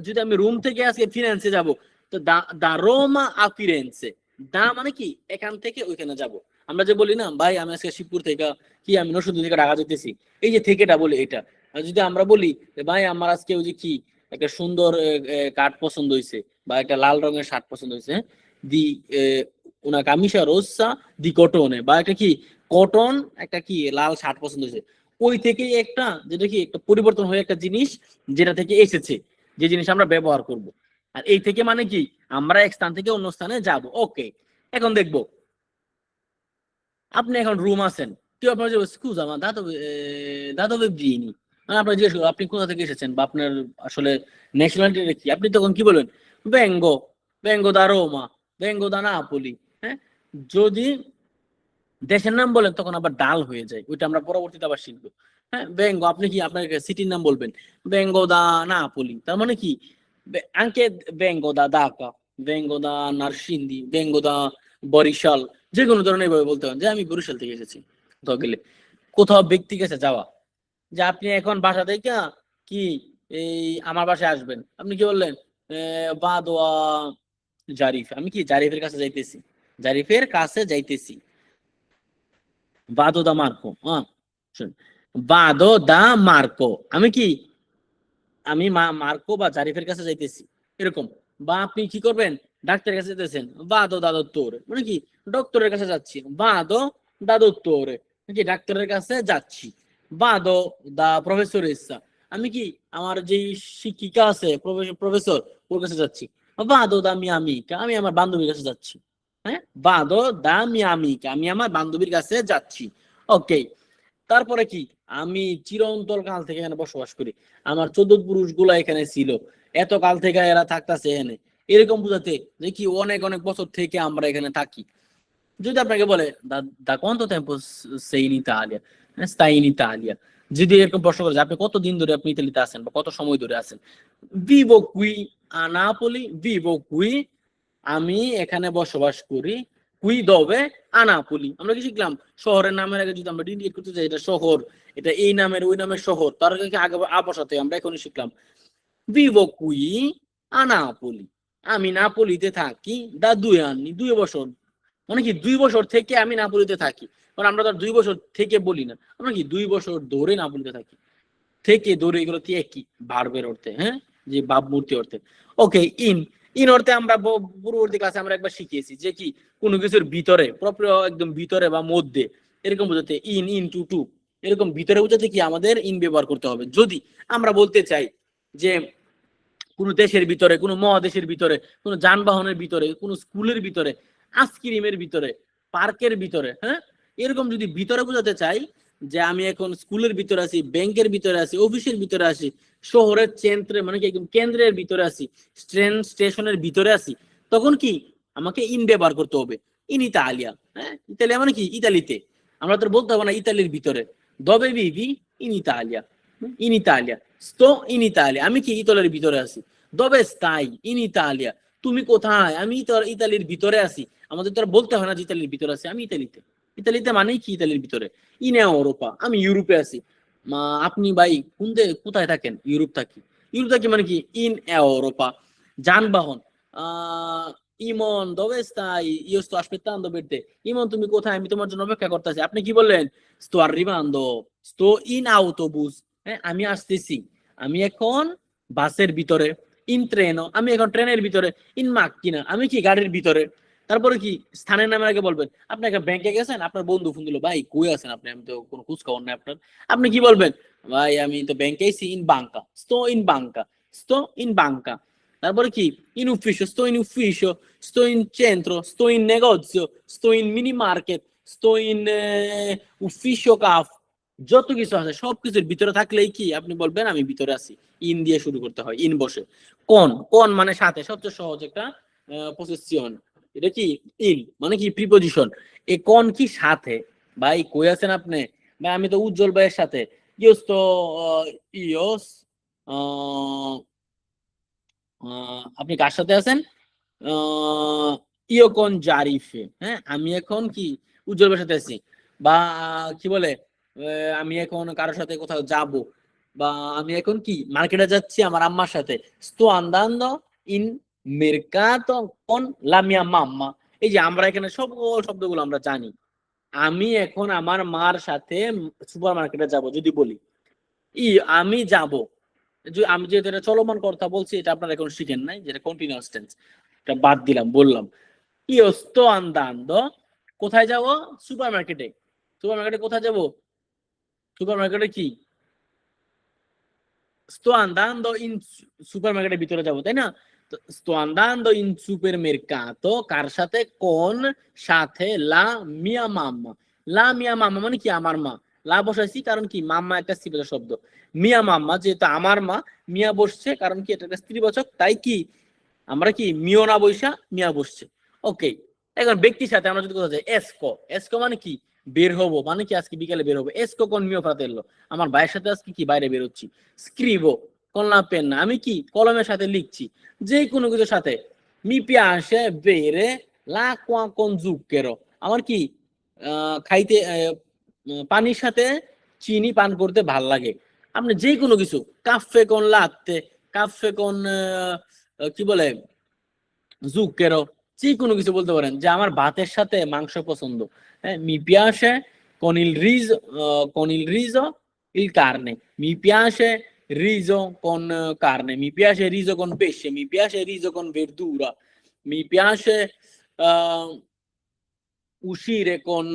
যদি আমি রোম থেকে আজকে ফিরেন্সে যাব, তো দা রোমা আ ফিরেন্সে। দা মানে কি এখান থেকে ওইখানে যাব। আমরা যে বলি না ভাই আমি আজকে শিবপুর থেকে কি আমি নরসিংদী থেকে ঢাকা যেতেছি, এই যে থেকেটা বলি এটা। আর যদি আমরা বলি ভাই আমার আজকে ওই যে কি একটা সুন্দর কাঠ পছন্দ হয়েছে, বা একটা লাল রঙের শার্ট পছন্দ হয়েছে, দি una camicia rossa di cotone, বা একটা কি কটন একটা কি লাল শার্ট পছন্দ হয়েছে, ওই থেকেই একটা যেটা কি একটা পরিবর্তন হয়ে একটা জিনিস যেটা থেকে এসেছে, যে জিনিস আমরা ব্যবহার করব। আর এই থেকে মানে কি আমরা এক স্থান থেকে অন্য স্থানে যাব। ওকে, এখন দেখবো আপনি এখন রুম আছেন, কেউ আপনার যে স্কুজা মা দাদা দাদা দিইনি, মানে আপনার জিজ্ঞেস করবো আপনি কোথা থেকে এসেছেন বা আপনার আসলে ন্যাশনালিটি কি, আপনি তখন কি বলবেন? বেঙ্গো, বেঙ্গো দা রোমা, বেঙ্গো দা নাপোলি। হ্যাঁ, যদি দেশের নাম বলেন তখন আবার ডাল হয়ে যায়, ওইটা আমরা পরবর্তীতে আবার শিখবো। হ্যাঁ, বেঙ্গো আপনি কি আপনার সিটির নাম বলবেন, বেঙ্গো দা নাপোলি, তার মানে কি আঙ্কে বেঙ্গো দা ঢাকা, বেঙ্গো দা নারসিংদী, বেঙ্গো দা বরিশাল, যে কোনো ধরনের ভাবে বলতে পারেন যে আমি বরিশাল থেকে এসেছি। কোথাও গেলে, কোথাও ব্যক্তি কাছে যাওয়া, যে আপনি এখন বাসা থেকে কি এই আমার বাসায় আসবেন, আপনি কি বললেন বাদোয়া জারিফ, আমি কি জারিফের কাছে যাইতেছি, জারিফের কাছে যাইতেছি। বাদো দা মার্কো, হ্যাঁ শুন, বাদো দা মার্কো, আমি কি আমি মার্কো বা জারিফের কাছে যাইতেছি, এরকম। বা আপনি কি করবেন, ডাক্তারের কাছে যেতেছেন, বাদো দা দোত্তরে, মানে কি ডক্টরের কাছে যাচ্ছি, বাদো দা দোত্তরে, কি ডাক্তারের কাছে যাচ্ছি। বাদো দা প্রফেসর ইসা, আমি কি আমার যে শিক্ষিকা আছে প্রফেসর, ওর কাছে যাচ্ছি। বাদো দা মি আমিকা, আমি আমার বান্ধবীর কাছে যাচ্ছি। হ্যাঁ, বাদো দা মি আমিকা, আমি আমার বান্ধবীর কাছে যাচ্ছি। ওকে, তারপরে কি আমি চিরন্তন কাল থেকে এখানে বসবাস করি, আমার 14 পুরুষ গুলা এখানে ছিল, এত কাল থেকে এরা থাকতেছে এখানে, এরকম বুঝাতে যে কি অনেক অনেক বছর থেকে আমরা এখানে থাকি। যদি আপনাকে বলে দা quanto tempo sei in Italia, stai in Italia, যদি এরকম প্রশ্ন করে যে আপনি কতদিন ধরে আপনি ইতালিতে আছেন বা কত সময় ধরে আছেন, vivo qui a Napoli, vivo qui, আমি এখানে বসবাস করি, কুই দবে আনাপলি। আমরা কি শিখলাম, শহরের নামের আগে যদি আমরা ইন্ডিকেট করতে চাই এটা শহর, এটা এই নামের ওই নামের শহর, তার আগে আ বসাতে আমরা এখনই শিখলাম ভিভো কুই আনাপলি, আমি নাপলিতে থাকি দা 2 anni, 2 বছর, মানে কি 2 বছর থেকে আমি নাপলিতে থাকি। কারণ আমরা তো 2 বছর থেকে বলি না, আমরা কি 2 বছর ধরে নাপলিতে থাকি, থেকে দূরে, এগুলো কি একই ভার্বের অর্থে, হ্যাঁ, যে ভাবমূর্তি অর্থে। ওকে, ইন, ইন অর্থে আমরা পূর্ববর্তী ক্লাসে আমরা একবার শিখিয়েছি যে কি কোনো কিছুর ভিতরে, প্রপ্রিয় একদম ভিতরে বা মধ্যে, এরকম বোঝাতে ইন, ইন টু টু, এরকম ভিতরে বোঝাতে কি আমাদের ইন ব্যবহার করতে হবে। যদি আমরা বলতে চাই যে কোনো দেশের ভিতরে, কোনো মহাদেশের ভিতরে, কোনো যানবাহনের ভিতরে, কোনো স্কুলের ভিতরে, আইসক্রিমের ভিতরে, পার্কের ভিতরে, হ্যাঁ, এরকম যদি ভিতরে বোঝাতে চাই যে আমি এখন স্কুলের ভিতরে আছি, ব্যাংকের ভিতরে আছি, অফিসের ভিতরে আছি, শহরের কেন্দ্রে মানে কি একদম কেন্দ্রের ভিতরে আছি, ট্রেন স্টেশনের ভিতরে আছি, তখন কি আমাকে ইন ব্যবহার করতে হবে, ইন ইতালিয়া। হ্যাঁ, ইতালিয়া মানে কি ইতালিতে, আমরা তো বলতে হবে না ইতালির ভিতরে, দবে বিভি in Italia, in Italia, sto in Italia, আমি কি ইতালির ভিতরে আছি। দবে স্তাই ইন ইতালিয়া, তুমি কোথায়, আমি ইতালির ভিতরে আছি। আমাদের তো বলতে হয় না যে ইতালির ভিতরে আছি, আমি ইতালিতে। ইতালিতে মানে কি ইতালির ভিতরে, ইন ইউরোপা, আমি ইউরোপে আছি। আপনি ভাই কোথায় থাকেন? ইউরোপ থাকি। ইউরোপ থাকি মানে কি ইন ইউরোপা। যানবাহন, ইমন দবে স্তাই, ইও sto aspettando per te, ইমন তুমি কোথায়, আমি তোমার জন্য অপেক্ষা করতেছি। আপনি কি বললেন? sto arrivando, sto in autobus, হ্যাঁ, আমি আসতেছি, আমি এখন বাসের ভিতরে, ইন ট্রেনো, আমি এখন ট্রেনের ভিতরে, ইন মাক্কিনা, আমি কি গাড়ির ভিতরে। তারপরে কি স্থানের নামে আগে বলবেন, আপনি একটা ব্যাংকে গেছেন, আপনার বন্ধু ফোন দিল, ভাই কই আছেন আপনি, আমি তো কোনো খোঁজ খবর নাই আপনার, আপনি কি বলবেন? ভাই আমি তো ব্যাংকে আছি, in বাঙ্কা, sto in banca, sto in banca। তারপরে কি in ufficio, sto in ufficio, sto in centro, sto in negozio, sto in mini market, sto in ufficio caff, যত কিছু আছে সবকিছুর ভিতরে থাকলেই কি আপনি বলবেন আমি ভিতরে আছি, ইন দিয়ে শুরু করতে হয়, ইন বসে। কোন, কোন মানে সাথে, সবচেয়ে সহজ একটা পজিশন, এটা কি ইন মানে কি প্রিপজিশন। এ কোন কি সাথে, ভাই কই আছেন আপনি? ভাই আমি তো উজ্জ্বল ভাইয়ের সাথে। ইয়স তো ইয়স আপনি কার সাথে আছেন? ইয়কন জারিফে, হ্যাঁ আমি এখন কি উজ্জ্বল ভাইয়ের সাথে আছি। বা কি বলে আমি এখন কারোর সাথে কোথাও যাব, বা আমি এখন কি মার্কেটে যাচ্ছি আমার আম্মার সাথে। sto andando in mercato con la mia mamma। এই যে আমরা এখানে সব শব্দগুলো আমরা জানি। আমি এখন আমার মার সাথে সুপার মার্কেটে যাব যদি বলি, আমি যাব, আমি যেহেতু এটা চলমান কথা বলছি, এটা আপনারা এখন শিখেন নাই, যেটা কন্টিনিউয়াস টেন্স, এটা বাদ দিলাম, বললাম io sto andando, কোথায় যাব? সুপার মার্কেটে। সুপার মার্কেটে কোথায় যাব? সুপার মার্কেটে কি sto andando in সুপারমার্কেটের ভিতরে যাব, তাই না? তো sto andando in supermercato কার সাথে? কোন সাথে? লা মিয়া মাম্মা। লা মিয়া মাম্মা মানে কি আমার মা। লা বসাইছি কারণ কি মাম্মা একটা স্ত্রীবাচক শব্দ। মিয়া মাম্মা যেহেতু আমার মা, মিয়া বসছে কারণ কি এটা একটা স্ত্রীবাচক, তাই কি আমরা কি মিও না বৈশা মিয়া বসছে। ওকে, এখন ব্যক্তির সাথে আমরা যদি কথা যাই, এসকো। এসকো মানে কি বের হবো, মানে কি আজকে বিকালে বের হবো। এসকো কোন মিও ফ্রাতেল্লো, আমার ভাইয়ের সাথে আজকে কি বাইরে বের হচ্ছি। স্ক্রিভো কোন লা পেন্না, আমি কি কলমের সাথে লিখছি। যে কোনো কিছুর সাথে। মি পিয়াসে বেরে l'acqua con zucchero, আমার কি খাইতে পানির সাথে চিনি পান করতে ভাল লাগে। আপনি যে কোনো কিছু, কাফে কোন লাত্তে, কাফে কোন কি বলে জুকেরো, যে কোনো কিছু বলতে পারেন। যে আমার ভাতের সাথে মাংস পছন্দ। হ্যাঁ, me পিয়াসে con il riso il carne, mi piace riso con carne, mi piace riso con pesce, mi piace riso con verdura, mi piace uscire con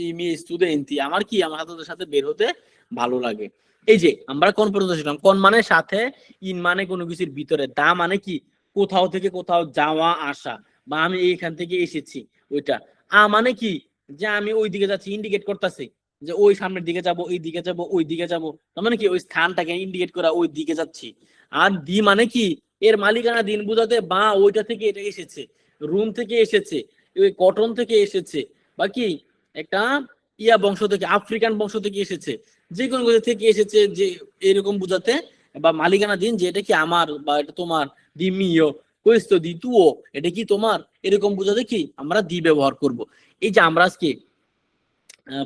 i miei studenti, আমার কি আমার ছাত্রদের সাথে বের হতে ভালো লাগে। এই যে আমরা কোন পর্যন্ত শিখলাম? কোন মানে সাথে, ইন মানে কোনো কিছুর ভিতরে, দা মানে কি কোথাও থেকে কোথাও যাওয়া আসা, বা আমি এইখান থেকে এসেছি ওইটা। মানে কি যে আমি ওই দিকে যাচ্ছি, ইন্ডিকেট করতেছি যে ওই সামনের দিকে যাব, ওই দিকে যাব, ওই দিকে যাব, তার মানে কি ওই স্থানটাকে ইন্ডিকেট করা, ওই দিকে যাচ্ছি। আর দি মানে কি এর মালিকানা দিন বুঝাতে, বা ওইটা থেকে এটা এসেছে, রুম থেকে এসেছে, ওই কটন থেকে এসেছে, বা কি একটা ইয়া বংশ থেকে, আফ্রিকান বংশ থেকে এসেছে, যে কোনো কিছু থেকে এসেছে, যে এরকম বুঝাতে। বা মালিকানা দিন যে এটা কি আমার বা এটা তোমার, দি মিও, কোয়েস্তো দি তুও, এটা কি তোমার, এরকম বুঝাতে কি আমরা দি ব্যবহার করব। এই যে আমরা আজকে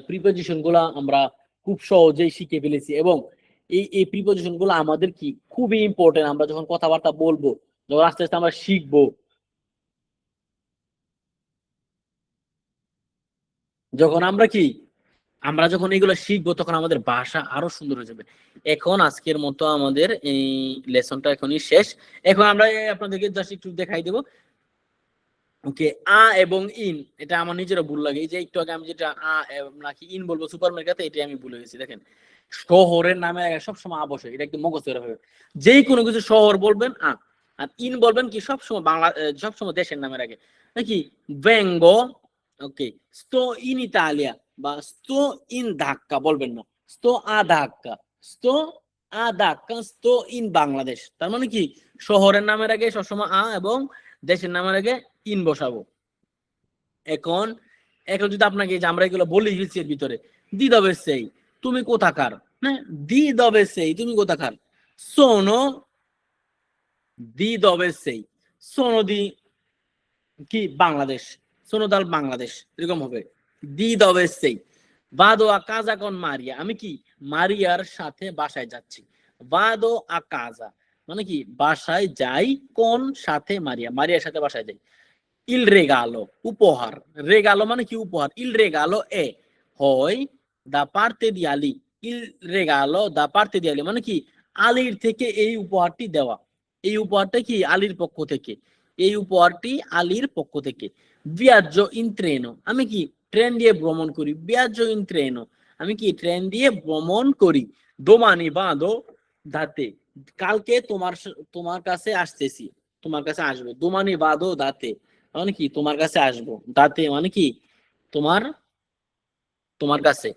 প্রিপজিশন গুলা আমরা খুব সহজেই শিখে ফেলেছি, এবং এই প্রিপজিশন গুলো আমাদের কি খুবই ইম্পর্টেন্ট। আমরা যখন কথাবার্তা বলবো, যখন আস্তে আস্তে আমরা শিখবো, যখন আমরা যখন এগুলো শিখবো, তখন আমাদের ভাষা আরো সুন্দর হয়ে যাবে। এখন আজকের মতো আমাদের এই লেসনটা এখনই শেষ। এখন আমরা আপনাদেরকে জাস্ট একটু দেখাই দেবো। ওকে, এবং ইন, এটা আমার নিজেরও ভুল লাগে। এই যে একটু আগে আমি যেটা নাকি ইন বলবো সুপার মার্কেটে, এটাই আমি ভুলে গেছি। দেখেন, শহরের নামে সবসময় আবশ্যক, এটা একটু মুখস্থ করে হবে। যেই কোনো কিছু শহর বলবেন আর ইন বলবেন কি সবসময় বাংলা, সবসময় দেশের নামের আগে নাকি। ভেঙ্গো, ওকে, স্তো ইন ইতালিয়া, বা স্তো ইন ঢাকা বলবেন না, স্তো আ ঢাকা, স্তো আ ঢাকা, স্তো ইন বাংলাদেশ। তার মানে কি শহরের নামের আগে সবসময় এবং দেশের নামের আগে ইন বসাবো। এখন এখন যদি আপনাকে, যে আমরা এগুলো বলি হিলস এর ভিতরে, দি দবে সেই, তুমি কোথাকার, হ্যাঁ দি দবে সেই, তুমি কোথাকার। সোনো দি দবে সেই, সোনো দি কি বাংলাদেশ, সোনো দাল বাংলাদেশ, এরকম হবে। দি দবে সেই, বাদো আকাজা কোন মারিয়া, আমি কি মারিয়ার সাথে বাসায় যাচ্ছি। বাদো আকাজা মানে কি বাসায় যাই, কোন সাথে মারিয়া, মারিয়ার সাথে বাসায় যাই। ইল রেগালো উপহার, রেগালো মানে কি উপহার। ইল রেগালো হয় দা পার্তে দি আলি, ইল রেগালো দা পার্তে দি আলি মানে কি আলীর থেকে এই উপহারটি দেওয়া। এই উপহারটা কি আলীর পক্ষ থেকে, এই উপহারটি আলীর পক্ষ থেকে। বিয়াজ্জো ইন ট্রেনো, আমি কি ট্রেন দিয়ে ভ্রমণ করি। বিয়াজ্জো ইন ট্রেনো, আমি কি ট্রেন দিয়ে ভ্রমণ করি। দোমানি বাঁধো দাতে, কালকে তোমার কাছে আসতেছি, তোমার কাছে আসবো। দোমানি বাঁধো দাতে মানে কি তোমার কাছে আসবো। দাতে মানে কি তোমার তোমার কাছে।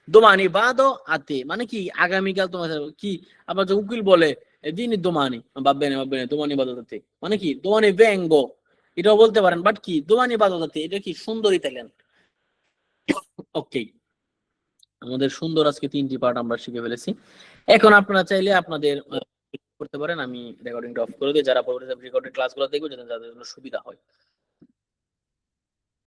দোমানি বাদো আতে মানে কি আগামীকাল তোমার কাছে কি। আবার যে উকিল বলে দিনই দোমানি, ভাববে না দোমানি বাদো দাতে মানে কি দোমানি ভেঙ্গো, এটাও বলতে পারেন, বাট কি দোমানি বাদদাতি, এটা কি সুন্দর ইতালিয়ান। ওকে, আমাদের সুন্দর আজকে 3টি পার্ট আমরা শিখে ফেলেছি। এখন আপনারা চাইলে আপনাদের করতে পারেন। আমি রেকর্ডিংটা অফ করে দিই, যারা পরবর্তীতে রেকর্ডিং ক্লাসগুলো দেখবে যাতে যাদের জন্য সুবিধা হয়।